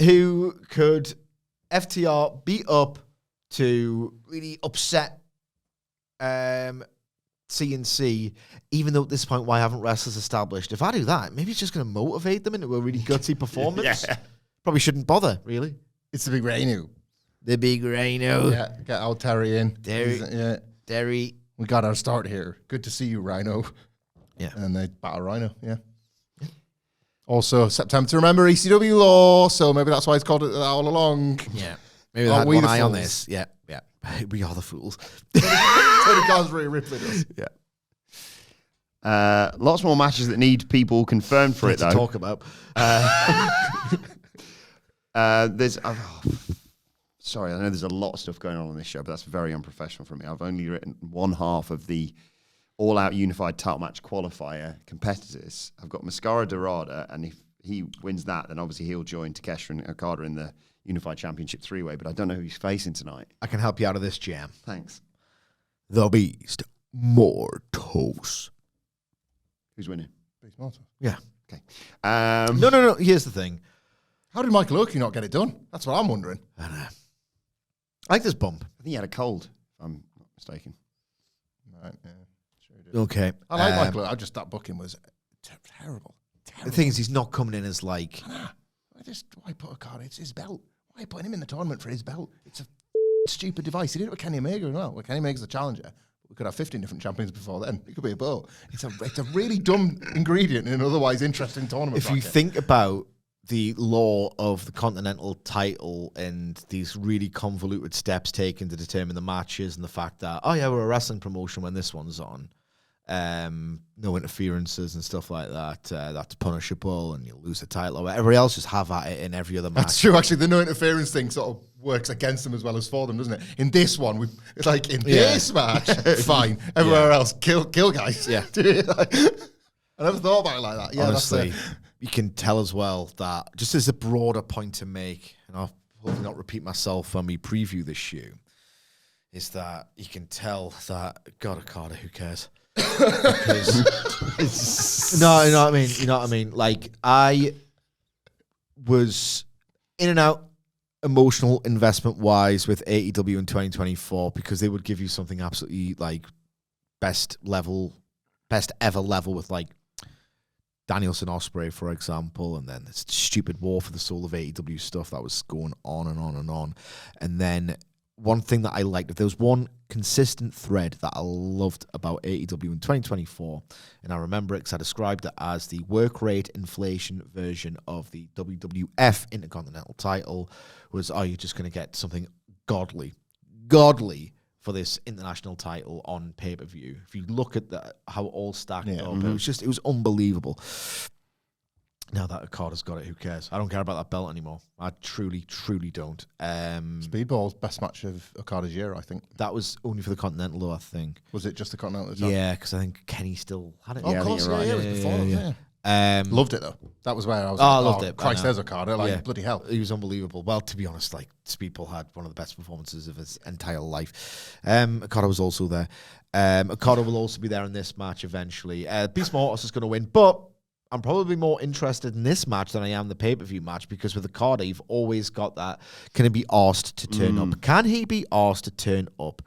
Who could FTR beat up to really upset CNC, even though at this point, why haven't wrestlers established? If I do that, maybe it's just going to motivate them into a really gutsy performance. Yeah. Probably shouldn't bother, really. It's the big Rhino. The big Rhino. Yeah, get old Terry in. Terry. We got our start here. Good to see you, Rhino. Yeah. And they battle Rhino, yeah. Also, September to remember ECW law, so maybe that's why it's called it that all along. Yeah. Maybe they had one eye on this. Yeah, yeah. We are the fools. Tony Khan's really rippling us. Yeah. Lots more matches that need people confirmed for it, though. To talk about. There's... sorry, I know there's a lot of stuff going on this show, but that's very unprofessional from me. I've only written one half of the all-out unified title match qualifier competitors. I've got Mascara Dorada, and if he wins that, then obviously he'll join Takeshita and Okada in the Unified Championship three-way, but I don't know who he's facing tonight. I can help you out of this jam. Thanks. The Beast Mortos. Who's winning? Beast Mortos. Yeah. Okay. No. Here's the thing. How did Michael Oakley not get it done? That's what I'm wondering. I don't know. I like this bump. I think he had a cold, if I'm not mistaken. Right, yeah. Sure he did. Okay. I like Michael Oakley. That booking was terrible. The thing is, he's not coming in as like... Why put a card? It's his belt. Why put him in the tournament for his belt? It's a stupid device. He did it with Kenny Omega as well. Kenny Omega's the challenger. We could have 15 different champions before then. It could be a boat. It's a really dumb ingredient in an otherwise interesting tournament. If you think about the law of the Continental title and these really convoluted steps taken to determine the matches and the fact that, oh yeah, we're a wrestling promotion when this one's on. No interferences and stuff like that. That's punishable and you'll lose the title or whatever else. Just have at it in every other match. That's true. Actually, the no interference thing sort of works against them as well as for them, doesn't it? In this one, it's like in this match, fine. Everywhere else, kill guys. Yeah. I never thought about it like that. Yeah, honestly, you can tell as well that just as a broader point to make, and I'll hopefully not repeat myself when we preview this shoe, is that you can tell that God, Okada, who cares? No, you know what I mean. You know what I mean. Like I was in and out, emotional investment wise with AEW in 2024 because they would give you something absolutely like best ever level with like Danielson Ospreay, for example, and then this stupid War for the Soul of AEW stuff that was going on and on and on. And then one thing that I liked, if there was one consistent thread that I loved about AEW in 2024, and I remember it because I described it as the work rate inflation version of the WWF Intercontinental title, was, are you just going to get something godly for this international title on pay-per-view? If you look at how it all stacked up, it was unbelievable. Now that Okada's got it, who cares? I don't care about that belt anymore. I truly, truly don't. Speedball's best match of Okada's year, I think. That was only for the Continental, though, I think. Was it just the Continental at the time? Yeah, because I think Kenny still had it. Oh, of course, right. it was before. Yeah. Loved it, though. That was where I was I loved it. Christ, there's Okada. Bloody hell. He was unbelievable. Well, to be honest, Speedball had one of the best performances of his entire life. Okada was also there. Okada will also be there in this match eventually. Beast Mortis is going to win, but I'm probably more interested in this match than I am the pay-per-view match, because with Okada, you've always got that, can he be asked to turn up? Can he be asked to turn up?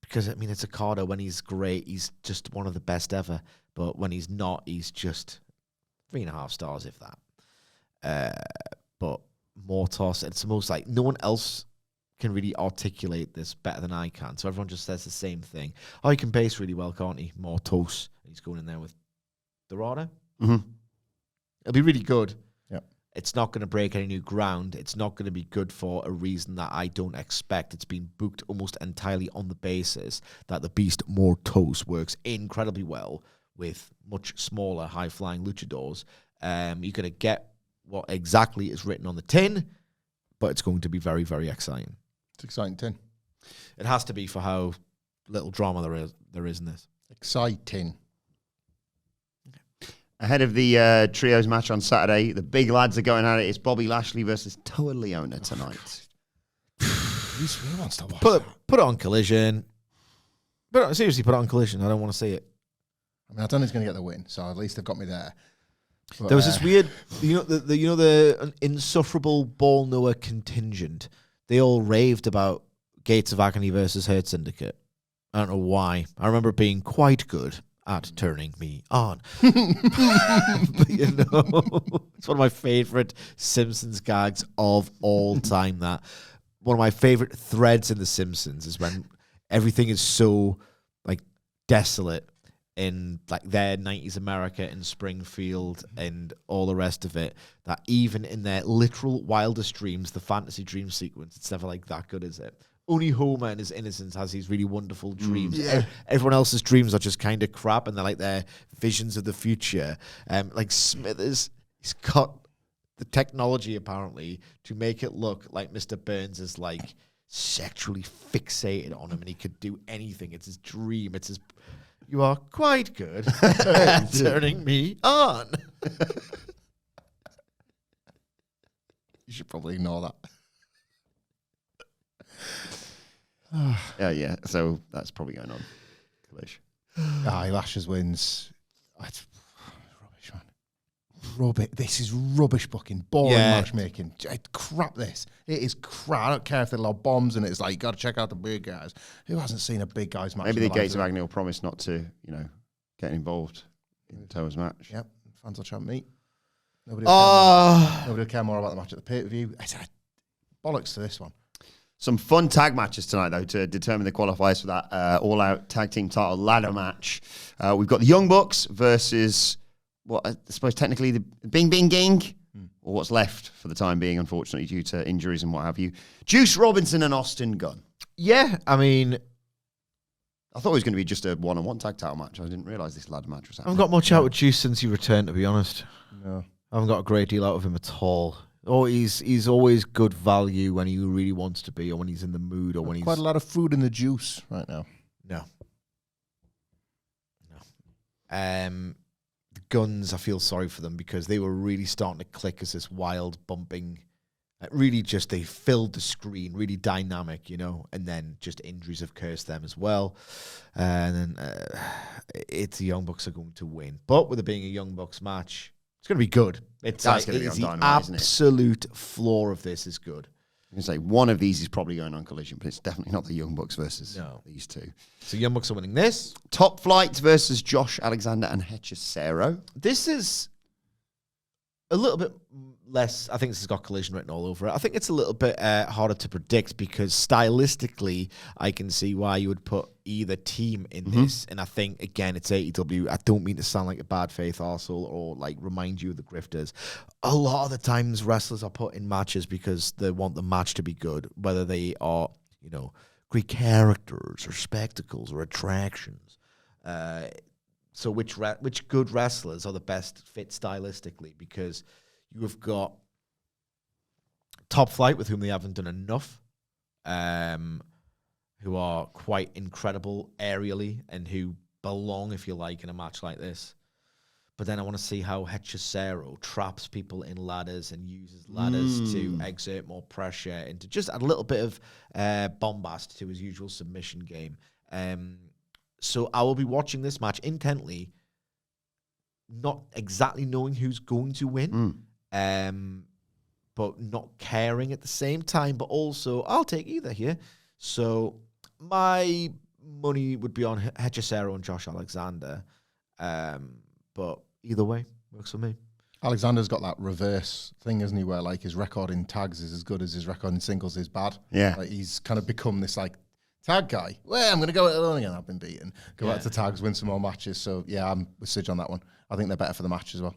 Because, it's Okada. When he's great, he's just one of the best ever. But when he's not, he's just 3.5 stars, if that. But Mortos, it's almost like no one else can really articulate this better than I can. So everyone just says the same thing. Oh, he can base really well, can't he? Mortos. He's going in there with Dorado. Mm-hmm. It'll be really good. Yep. It's not going to break any new ground. It's not going to be good for a reason that I don't expect. It's been booked almost entirely on the basis that the Beast Mortos works incredibly well with much smaller, high-flying luchadors. You're going to get what exactly is written on the tin, but it's going to be very, very exciting. It's exciting tin. It has to be for how little drama there is in this. Exciting. Ahead of the trios match on Saturday, the big lads are going at it. It's Bobby Lashley versus Toa Leona tonight. Who wants to watch Put it on Collision. Seriously, put it on Collision. I don't want to see it. I don't know who's going to get the win, so at least they've got me there. But, there was this weird, the insufferable Ball Noah contingent. They all raved about Gates of Agony versus Hurt Syndicate. I don't know why. I remember it being quite good at turning me on. But, it's one of my favorite Simpsons gags of all time. That one of my favorite threads in The Simpsons is when everything is so desolate in their 90s America in Springfield and all the rest of it, that even in their literal wildest dreams, the fantasy dream sequence, it's never that good, is it? Only Homer in his innocence has these really wonderful dreams. Everyone else's dreams are just kind of crap, and they're their visions of the future. Smithers, he's got the technology apparently to make it look like Mr. Burns is sexually fixated on him, and he could do anything. It's his dream. It's his. You are quite good at turning me on. You should probably ignore that. Yeah. So that's probably going on. Lashes wins. It's rubbish, man. Rubbish. This is rubbish booking. Boring matchmaking. Crap, this. It is crap. I don't care if there are bombs and it's you got to check out the big guys. Who hasn't seen a big guys match? Maybe the Gates of Agony will promise not to, get involved in Toa's match. Yep. Fans will chant meat. Nobody will care more about the match at the pay-per-view. Bollocks to this one. Some fun tag matches tonight, though, to determine the qualifiers for that all-out tag team title ladder match. We've got the Young Bucks versus, what I suppose technically the Bing Bing Gang, or what's left for the time being, unfortunately, due to injuries and what have you. Juice Robinson and Austin Gunn. Yeah, I thought it was going to be just a one-on-one tag title match. I didn't realise this ladder match was happening. I haven't got much out of Juice since he returned, to be honest. No. I haven't got a great deal out of him at all. Oh, he's always good value when he really wants to be, or when he's in the mood, or when he's quite a lot of food in the juice right now. No. The Guns, I feel sorry for them because they were really starting to click as this wild bumping. Really, just they filled the screen, really dynamic, and then just injuries have cursed them as well. And then it's the Young Bucks are going to win, but with it being a Young Bucks match, it's going to be good. It's That's going to be on Dynamite, isn't it? Absolute floor of this is good. I'm going to say one of these is probably going on Collision, but it's definitely not the Young Bucks versus these two. So Young Bucks are winning this. Top Flight versus Josh Alexander and Hechicero. This is a little bit less. I think this has got Collision written all over it. I think it's a little bit harder to predict because stylistically, I can see why you would put either team in this. And I think, again, it's AEW. I don't mean to sound like a bad faith arsehole or like remind you of the grifters. A lot of the times, wrestlers are put in matches because they want the match to be good, whether they are, you know, great characters or spectacles or attractions. So which good wrestlers are the best fit stylistically? Because you have got Top Flight, with whom they haven't done enough, who are quite incredible aerially and who belong, if you like, in a match like this. But then I want to see how Hechicero traps people in ladders and uses ladders to exert more pressure and to just add a little bit of bombast to his usual submission game. So I will be watching this match intently, not exactly knowing who's going to win, but not caring at the same time. But also, I'll take either here. So my money would be on Hechicero and Josh Alexander. But either way, works for me. Alexander's got that reverse thing, isn't he, where like his record in tags is as good as his record in singles is bad. Yeah. Like, he's kind of become this like tag guy. Well, I'm going to go it alone again. I've been beaten. Go back to tags, win some more matches. So yeah, I'm with Sidge on that one. I think they're better for the match as well.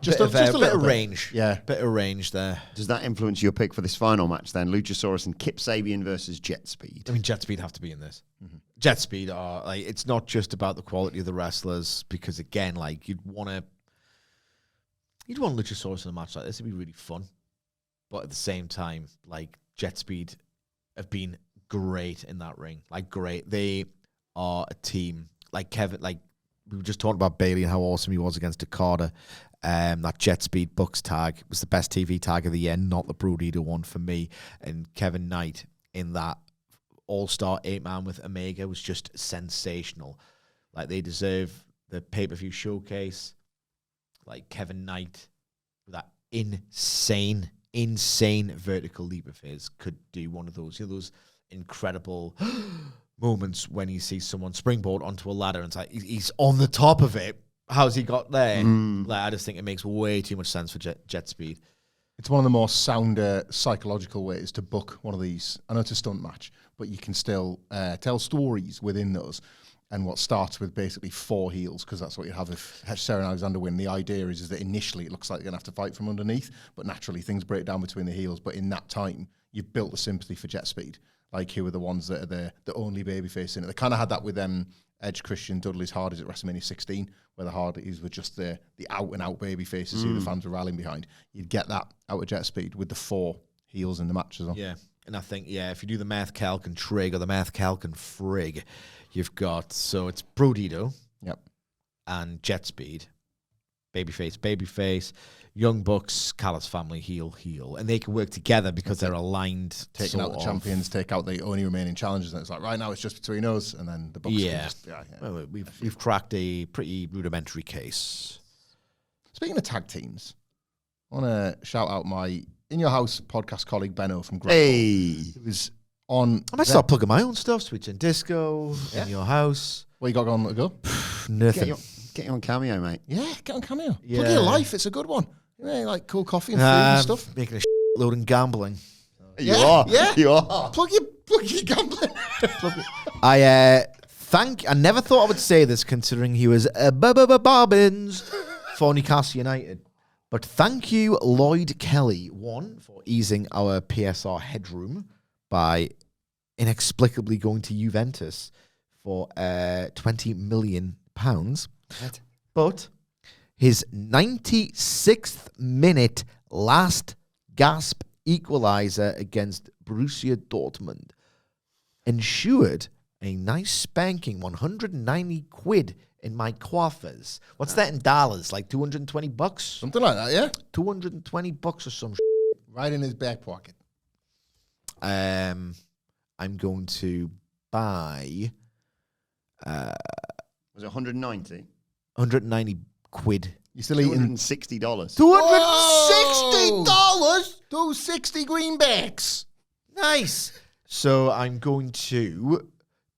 Just a bit little of range. Yeah. Bit of range there. Does that influence your pick for this final match then? Luchasaurus and Kip Sabian versus Jet Speed. I mean, Jet Speed have to be in this. Jet Speed are like, it's not just about the quality of the wrestlers, because again, like you'd want Luchasaurus in a match like this. It'd be really fun, but at the same time, like Jet Speed have been great in that ring. Like great, they are a team. Like Kevin, like we were just talking about Bailey and how awesome he was against Okada. That Jet Speed Bucks tag was the best TV tag of the year, not the Brood Eater one for me. And Kevin Knight in that all-star 8-man with Omega was just sensational. Like, they deserve the pay-per-view showcase. Like, Kevin Knight with that insane vertical leap of his could do one of those, those incredible moments when you see someone springboard onto a ladder and it's like, he's on the top of it. How's he got there? Like, I just think it makes way too much sense for Jet Speed. It's one of the more sounder psychological ways to book one of these. I know it's a stunt match, but you can still tell stories within those. And what starts with basically 4 heels, because that's what you have if Hechicero and Alexander win. The idea is that initially it looks like they're going to have to fight from underneath, but naturally things break down between the heels. But in that time, you've built the sympathy for Jet Speed. Like, who are the ones that are the only babyface in it? They kind of had that with Edge, Christian, Dudley's Hardys at WrestleMania 16, where the Hardys were just the out-and-out babyfaces who the fans were rallying behind. You'd get that out of Jet Speed with the 4 heels in the match as well. Yeah, and I think, if you do the Math Calc and Trig or the Math Calc and Frig, you've got, so it's Brodito and Jet Speed, babyface, Young Bucks, Callis family, heel, and they can work together because they're aligned. Taking out the champions, take out the only remaining challengers, and it's like, right now it's just between us, and then the Bucks can just, Well, we've cracked a pretty rudimentary case. Speaking of tag teams, I want to shout out my In Your House podcast colleague, Benno from Grudge. Hey! It was on... I might start plugging my own stuff, Switch and Disco, In Your House. What you got on the go? Nothing. Get you on Cameo, mate. Yeah, get on Cameo. Yeah. Plug your life, it's a good one. Yeah, like cool coffee and food and stuff. Making a load and gambling. You are. Plug your gambling. I never thought I would say this, considering he was Bobbins for Newcastle United. But thank you, Lloyd Kelly, one, for easing our PSR headroom by inexplicably going to Juventus for £20 million. But his 96th minute last gasp equaliser against Borussia Dortmund ensured a nice spanking 190 quid in my coffers. What's that in dollars? Like $220? Something like that, yeah? $220 or some Right in his back pocket. I'm going to buy Was it 190? 190 quid. You still eating $260. $260? $60? Those 60 greenbacks. Nice. So I'm going to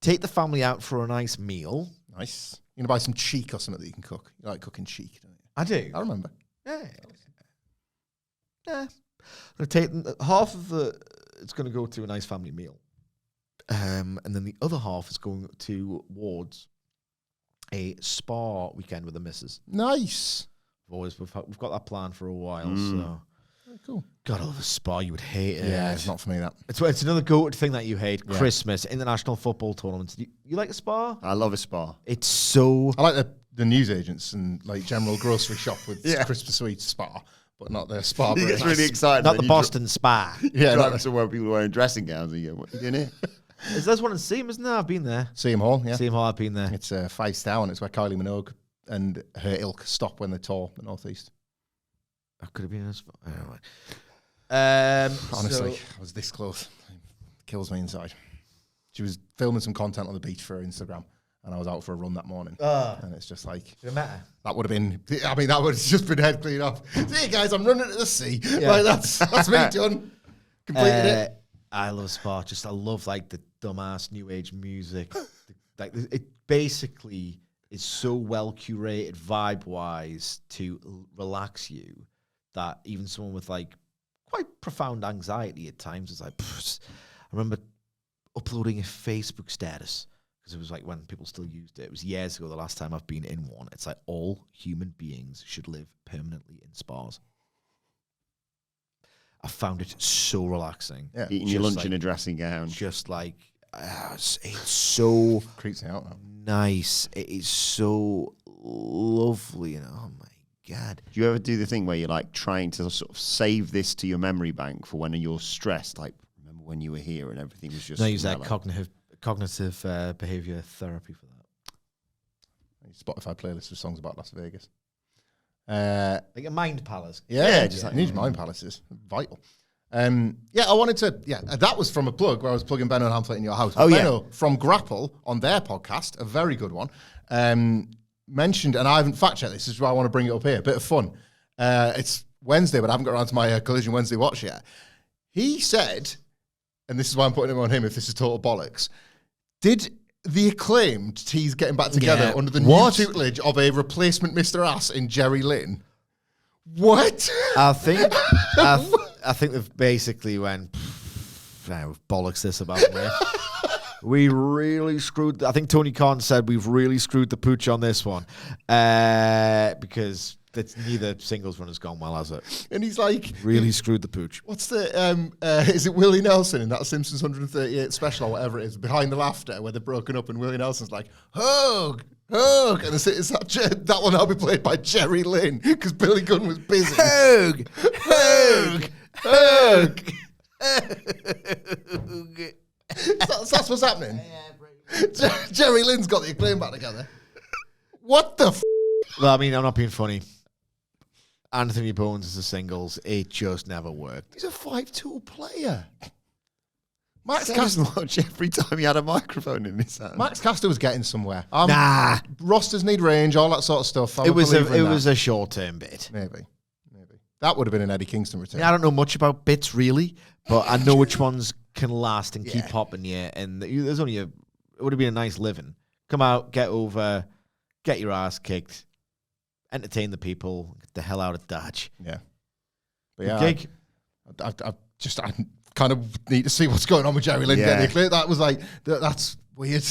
take the family out for a nice meal. Nice. You're going to buy some cheek or something that you can cook. You like cooking cheek, don't you? I do. I remember. Yeah. I'm going to take half of it's going to go to a nice family meal. And then the other half is going towards a spa weekend with the missus. Nice. We've got that plan for a while, so... Very cool. God, I love a spa. You would hate it. Yeah, it's not for me, that. It's another go-to thing that you hate. Yeah. Christmas, international football tournaments. You like a spa? I love a spa. It's so... I like the newsagents and like general grocery shop with Christmas sweets spa, but not the spa. He gets really excited. Not the Boston spa. Yeah, Drive somewhere people are wearing dressing gowns. And you go, what are you doing here? There's one in Seam, isn't there? I've been there. Seam Hall, yeah. Seam Hall, I've been there. It's 5-star, and it's where Kylie Minogue and her ilk stop when they tour the Northeast. I could have been in a spa. Anyway. Honestly, I was this close. It kills me inside. She was filming some content on the beach for her Instagram, and I was out for a run that morning. And it's just like, Should have met her. that would have been, I mean, that would have just been head clean off. See, guys, I'm running to the sea. Yeah. Like, that's me done. Completed it. I love spa. I love like the dumbass new age music. It basically is so well curated vibe wise to relax you that even someone with like quite profound anxiety at times is like, I remember uploading a Facebook status because it was like when people still used it. It was years ago, the last time I've been in one. It's like all human beings should live permanently in spas. I found it so relaxing. Yeah. Eating your lunch in a dressing gown. Just like, it's so Creeps me out now. nice. It is so lovely. And oh my God. Do you ever do the thing where you're like trying to sort of save this to your memory bank for when you're stressed? Like, remember when you were here and everything was just... No, I use that mellow? cognitive behavior therapy for that. Spotify playlist of songs about Las Vegas. Like a mind palace. Yeah, just like, need mind palaces. Vital. I wanted to, that was from a plug where I was plugging Benno and Hamflett in your house. Oh, Benno from Grapple on their podcast, a very good one, mentioned, and I haven't fact-checked this is why I want to bring it up here, a bit of fun. It's Wednesday, but I haven't got around to my Collision Wednesday watch yet. He said, and this is why I'm putting it on him if this is total bollocks, did the Acclaimed tease getting back together under the new tutelage of a replacement Mr. Ass in Jerry Lynn? What? I think they've basically went, we've bollocks this about me. We really screwed. I think Tony Khan said we've really screwed the pooch on this one because neither singles run has gone well, has it? And he's like, really screwed the pooch. what's the, is it Willie Nelson in that Simpsons 138 special or whatever it is, Behind the Laughter, where they're broken up and Willie Nelson's like, hug, and that will now be played by Jerry Lynn because Billy Gunn was busy. Hug. That's what's happening. Jerry Lynn's got the Acclaim back together. What the Well, I mean, I'm not being funny. Anthony Bones is a singles. It just never worked. He's a 5-tool player. Max Sounds Caster, like every time he had a microphone in his hand. Max Caster was getting somewhere. Nah. Rosters need range, all that sort of stuff. It was a short-term bit. Maybe. That would have been an Eddie Kingston return. I don't know much about bits, really, but I know which ones can last and keep popping, and there's only it would have been a nice living. Come out, get over, get your ass kicked, entertain the people, get the hell out of Dodge. Yeah. But Good gig. I kind of need to see what's going on with Jerry Lynn getting the Acclaim. That was like, that's weird.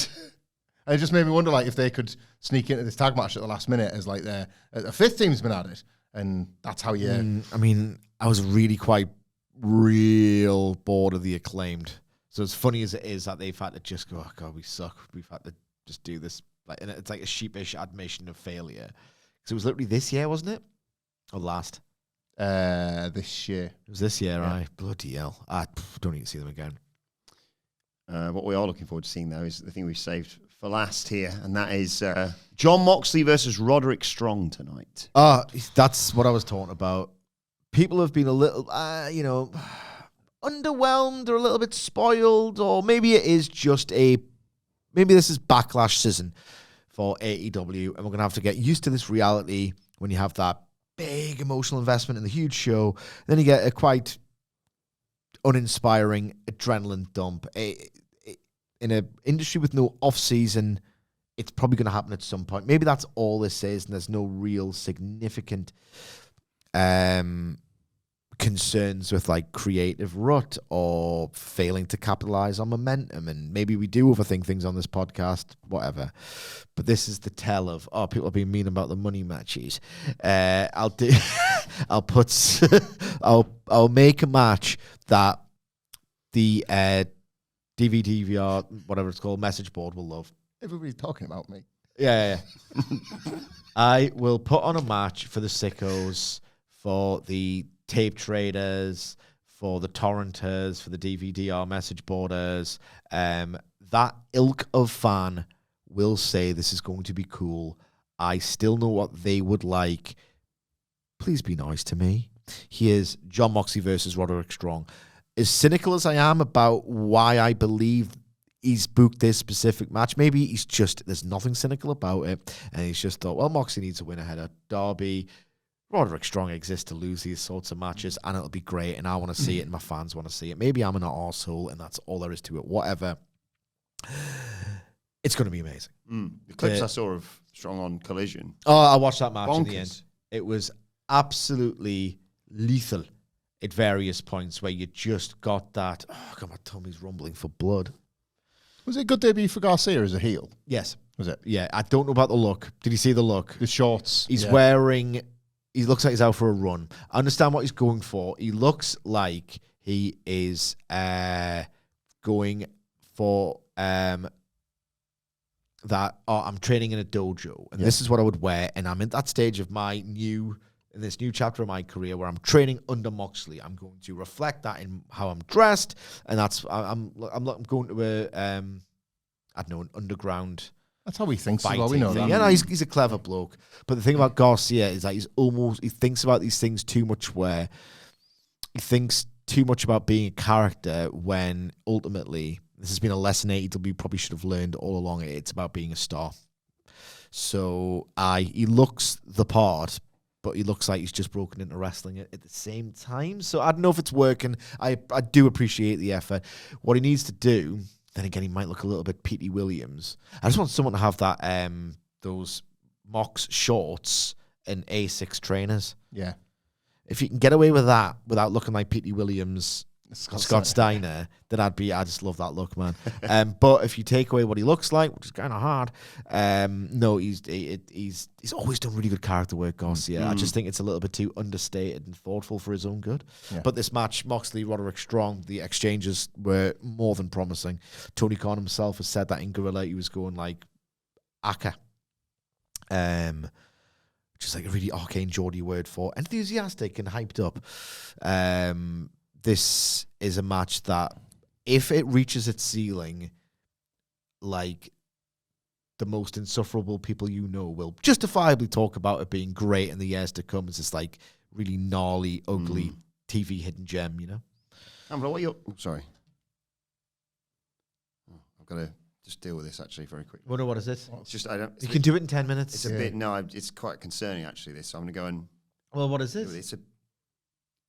And it just made me wonder, like, if they could sneak into this tag match at the last minute as, like, a fifth team's been added. And that's how you... I mean, I was really quite real bored of the Acclaimed. So as funny as it is that they've had to just go, oh, God, we suck. We've had to just do this. And it's like a sheepish admission of failure. Because it was literally this year, wasn't it? Or last? This year. It was this year, right? Bloody hell. I don't need to see them again. What we are looking forward to seeing, though, is the thing we've saved for last here, and that is John Moxley versus Roderick Strong tonight. That's what I was talking about. People have been a little, underwhelmed or a little bit spoiled, or maybe it is just maybe this is backlash season for AEW, and we're going to have to get used to this reality when you have that big emotional investment in the huge show. Then you get a quite uninspiring adrenaline dump. In an industry with no off-season, it's probably going to happen at some point. Maybe that's all this is, and there's no real significant concerns with like creative rut or failing to capitalize on momentum. And maybe we do overthink things on this podcast, whatever. But this is the tell of, people are being mean about the money matches. I'll make a match that the DVD, VR, whatever it's called, message board will love. Everybody's talking about me. Yeah. I will put on a match for the sickos, for the tape traders, for the torrenters, for the DVD message boarders. That ilk of fan will say this is going to be cool. I still know what they would like. Please be nice to me. Here's Jon Moxley versus Roderick Strong. As cynical as I am about why I believe he's booked this specific match, maybe he's just, there's nothing cynical about it, and he's just thought, well, Moxley needs a win ahead of Darby. Roderick Strong exists to lose these sorts of matches, and it'll be great, and I want to see it, and my fans want to see it. Maybe I'm an arsehole, and that's all there is to it. Whatever. It's going to be amazing. The clips I saw of Strong on Collision. Oh, I watched that match in the Bonkers. end. It was absolutely lethal at various points where you just got that, oh, God, my tummy's rumbling for blood. Was it a good debut for Garcia as a heel? Yes. Was it? Yeah, I don't know about the look. Did you see the look? The shorts. He's wearing, he looks like he's out for a run. I understand what he's going for. He looks like he is going for that, I'm training in a dojo, and this is what I would wear, and I'm in that stage of this new chapter of my career where I'm training under Moxley. I'm going to reflect that in how I'm dressed, and that's I'm going to an underground. That's how he thinks as well. We know that. Yeah, no, he's a clever bloke. But the thing about Garcia is that he thinks about these things too much, where he thinks too much about being a character when ultimately this has been a lesson AEW probably should have learned all along. It's about being a star. So he looks the part, but he looks like he's just broken into wrestling at the same time. So I don't know if it's working. I do appreciate the effort. What he needs to do, then again, he might look a little bit Petey Williams. I just want someone to have that those Mox shorts and A6 trainers. Yeah. If you can get away with that without looking like Petey Williams, Scott Steiner, then I just love that look, man. But if you take away what he looks like, which is kind of hard, no, he's always done really good character work, Garcia. I just think it's a little bit too understated and thoughtful for his own good. Yeah. But this match, Moxley, Roderick Strong, the exchanges were more than promising. Tony Khan himself has said that in Gorilla he was going like Aka. Which is like a really arcane Geordie word for enthusiastic and hyped up. This is a match that, if it reaches its ceiling, like the most insufferable people you know will justifiably talk about it being great in the years to come. It's this like really gnarly, ugly TV hidden gem, you know? Hamflett, what you... Oh, sorry. I've got to just deal with this actually very quickly. Wonder what is this? It's just, I don't... You can do it in 10 minutes. It's a bit... No, it's quite concerning actually, this. So I'm going to go and... Well, what is this? It's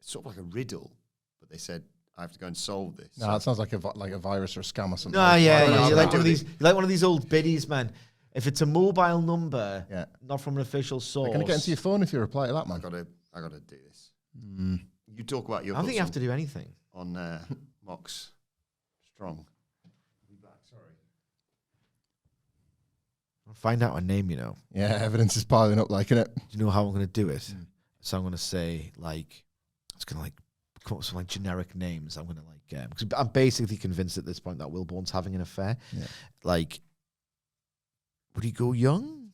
sort of like a riddle. But they said I have to go and solve this. No, it sounds like a virus or a scam or something. No, yeah, you're like one of these old biddies, man. If it's a mobile number, not from an official source, they're gonna get into your phone if you reply to that, man. I gotta do this. You talk about your. I don't think you have to do anything on Mox Strong. I'll be back. Sorry. I'll find out a name, you know. Yeah, evidence is piling up, like, innit? Do you know how I'm gonna do it? So I'm gonna say it's gonna come up with some like generic names. I'm gonna because I'm basically convinced at this point that Wilbourn's having an affair. Yeah. Like, would he go young,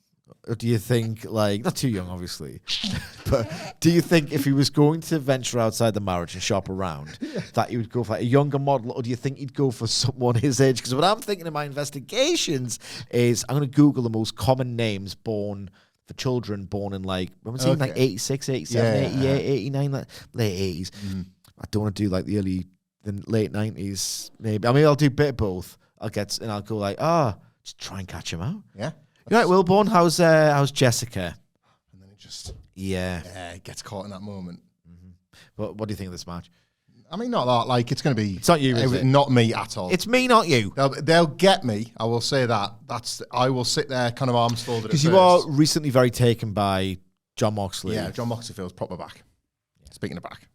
or do you think not too young, obviously, but do you think if he was going to venture outside the marriage and shop around, that he would go for a younger model, or do you think he'd go for someone his age? Because what I'm thinking in my investigations is I'm gonna Google the most common names for children born in like 86, 87, 88, 89, late 80s. I don't want to do like the late 90s, maybe. I mean, I'll do a bit of both. I'll go just try and catch him out. Yeah. You right, Wilbourn? How's Jessica? And then it just... Yeah. gets caught in that moment. What do you think of this match? I mean, not that. Like, it's going to be... It's not you, is it? Not me at all. It's me, not you. They'll get me. I will say that. I will sit there kind of arms folded Because you are recently very taken by John Moxley. Yeah, John Moxley feels proper back. Speaking of back.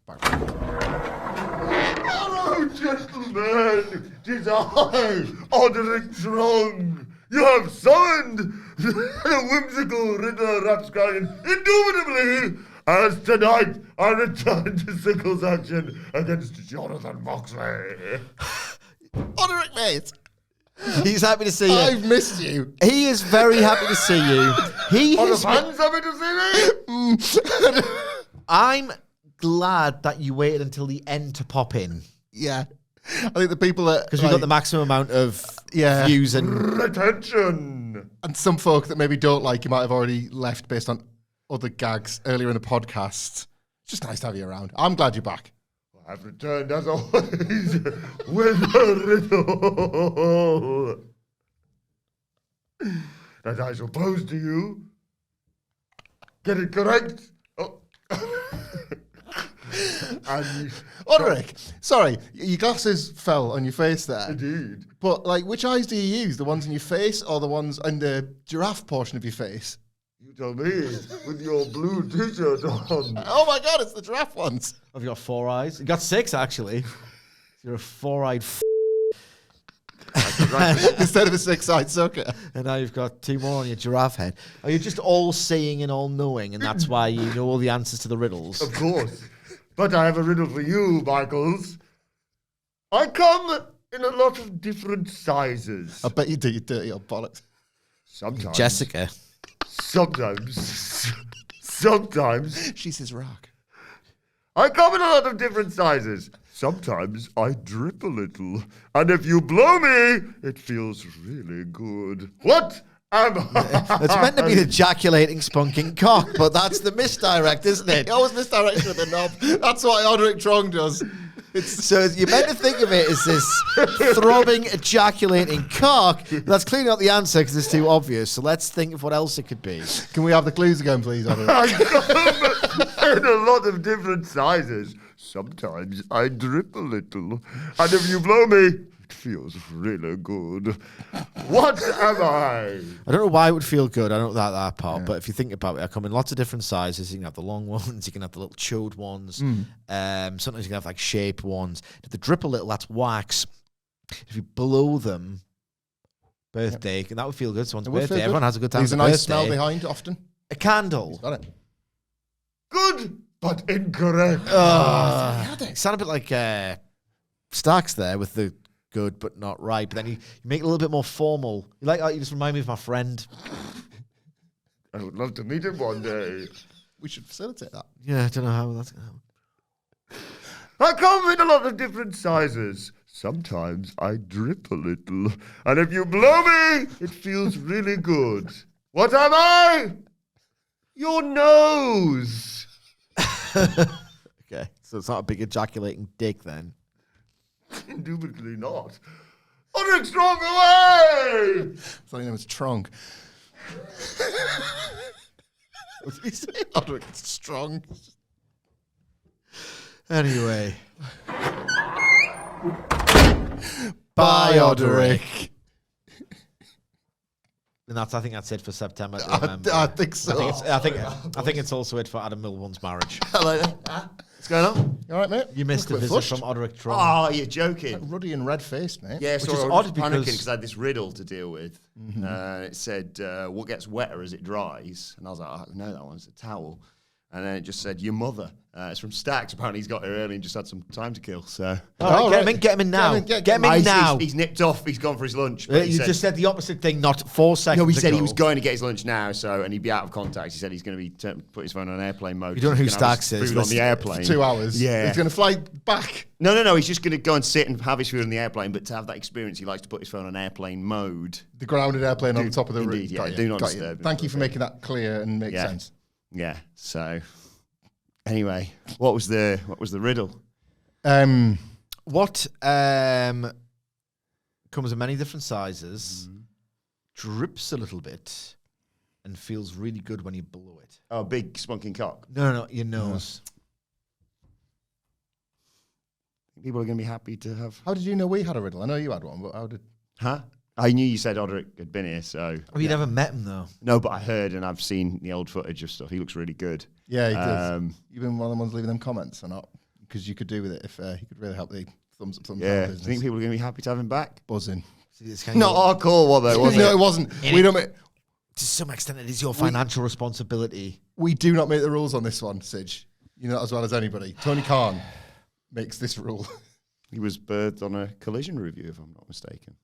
Hello, gentlemen. 'Tis I, Oderick Strong. You have summoned the whimsical Riddler Rapscallion indubitably, as tonight I return to Sickles action against Jonathan Moxley. Oderick, mate. He's happy to see you. I've missed you. He is very happy to see you. Are the fans happy to see me? I'm glad that you waited until the end to pop in. Yeah. I think the people that... Because we've got the maximum amount of views and... Retention. And some folk that maybe don't like you might have already left based on other gags earlier in the podcast. It's just nice to have you around. I'm glad you're back. I've returned as always with a riddle that I shall pose to you. Get it correct? Oh. And Oderick, sorry, your glasses fell on your face there. indeed. But, like, which eyes do you use? The ones in your face or the ones in the giraffe portion of your face? You tell me with your blue t-shirt on. Oh my God, it's the giraffe ones. Have you got 4 eyes? You got 6, actually. You're a 4-eyed Instead of a 6-eyed sucker. and now you've got 2 more on your giraffe head. Are you just all-seeing and all-knowing, and that's why you know all the answers to the riddles? Of course. But I have a riddle for you, Michaels. I come in a lot of different sizes. I bet you do, you dirty old bollocks. Sometimes. Jessica. Sometimes. She's his rock. I come in a lot of different sizes. Sometimes I drip a little. And if you blow me, it feels really good. What am I? It's meant to be the ejaculating, spunking cock, but that's the misdirect, isn't it? He always misdirects with the knob. That's what Oderick Strong does. So you're meant to think of it as this throbbing, ejaculating cock. That's clearly not the answer because it's too obvious. So let's think of what else it could be. Can we have the clues again, please, Oderick? I come in a lot of different sizes. Sometimes I drip a little. And if you blow me, it feels really good. What am I? I don't know why it would feel good. I don't know that part. But if you think about it, I come in lots of different sizes. You can have the long ones. You can have the little chode ones. Sometimes you can have like shape ones. If they drip a little, that's wax. If you blow them, birthday, and that would feel good. Someone's birthday. Everyone has a good time. There's a nice smell behind often. A candle. Got it. Good, but incorrect. It sounded a bit like Starks there with the good but not right. But then you make it a little bit more formal. You just remind me of my friend. I would love to meet him one day. We should facilitate that. Yeah, I don't know how that's going to happen. I come in a lot of different sizes. Sometimes I drip a little. And if you blow me, it feels really good. What am I? Your nose. Okay, so it's not a big ejaculating dick then. Indubitably not. Oderick Strong away! I thought your name was Trong. What did he say? Oderick Strong. Anyway. Bye, Oderick. And I think that's it for September. I think so. I think it's also it for Adam Milbourne's marriage. Hello. What's going on? You all right, mate? You missed a Look bit visit flushed. from Oderick Trump. Oh, you're joking. Ruddy and red-faced, mate. Yeah, Which so is I odd was panicking because- because I had this riddle to deal with. It said, what gets wetter as it dries? And I was like, I know that one. It's a towel. And then it just said, your mother. It's from Stacks. Apparently he's got here early and just had some time to kill. So All right, get him in now. Get him in now. He's nipped off. He's gone for his lunch. But he You said- just said the opposite thing not 4 seconds No, he said ago. he was going to get his lunch now, and he'd be out of contact. He said he's going to be putting his phone on airplane mode. You don't know who He's gonna have Starks his is. food on Listen, the airplane. 2 hours. Yeah. He's going to fly back. No. He's just going to go and sit and have his food on the airplane. But to have that experience, he likes to put his phone on airplane mode. The grounded airplane on the top of the roof. Indeed, yeah. Do not disturb him. Thank you for making that clear and make Yeah. sense. Yeah. So, anyway, what was the riddle? What comes in many different sizes, drips a little bit, and feels really good when you blow it. Oh, big spunking cock. No, your nose. People are going to be happy to have. How did you know we had a riddle? I know you had one, but how did? Huh? I knew you said Odrick had been here, so. Oh, you never met him though. No, but I heard and I've seen the old footage of stuff. He looks really good. Yeah, he did. You've been one of the ones leaving them comments or not? Because you could do with it if he could really help the thumbs up, thumbs down Yeah, do business. you think people are going to be happy to have him back? Buzzing. Not hardcore one though, was No, it? it wasn't. We don't. To some extent, it is your financial responsibility. We do not make the rules on this one, Sidge. You know that as well as anybody. Tony Khan makes this rule. He was birthed on a collision review, if I'm not mistaken.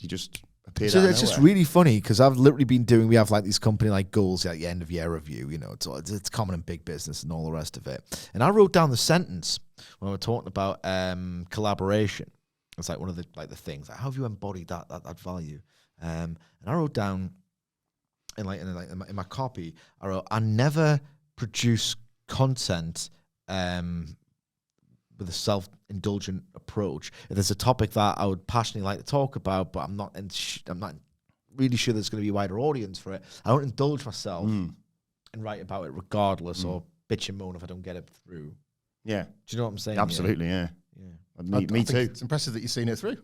He just appeared So out of it's just nowhere. really funny because I've literally been doing. We have like these company like goals at the end of year review. You know, it's common in big business and all the rest of it. And I wrote down the sentence when we were talking about collaboration. It's like one of the things. Like, how have you embodied that value? And I wrote down in my copy. I wrote, I never produce content with a self-indulgent approach. If there's a topic that I would passionately like to talk about, but I'm not really sure there's going to be a wider audience for it, I don't indulge myself and write about it regardless or bitch and moan if I don't get it through. Yeah. Do you know what I'm saying? Absolutely, yeah. Me I think too. It's impressive that you've seen it through.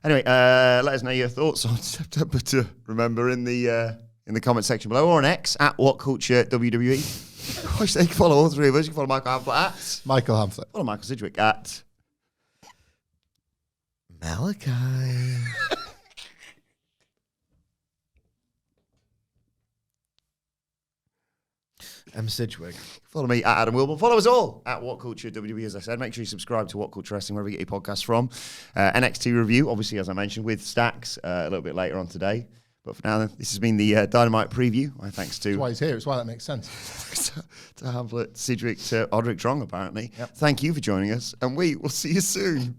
Anyway, let us know your thoughts on September to remember in the comment section below or on X at WhatCulture WWE. Of course, they can follow all three of us. You can follow Michael Hamflett at Michael Hamflett. follow Michael Sidgwick at Malachi. M. Sidgwick. follow me at Adam Wilbourn. Follow us all at WhatCulture WWE. As I said, make sure you subscribe to WhatCulture Wrestling wherever you get your podcasts from. NXT review, obviously, as I mentioned, with Stacks a little bit later on today. But for now, this has been the Dynamite preview. My thanks to That's why he's here. It's why that makes sense. to Hamflett, Sidgwick, to Odrick Drong, apparently. Yep. Thank you for joining us, and we will see you soon.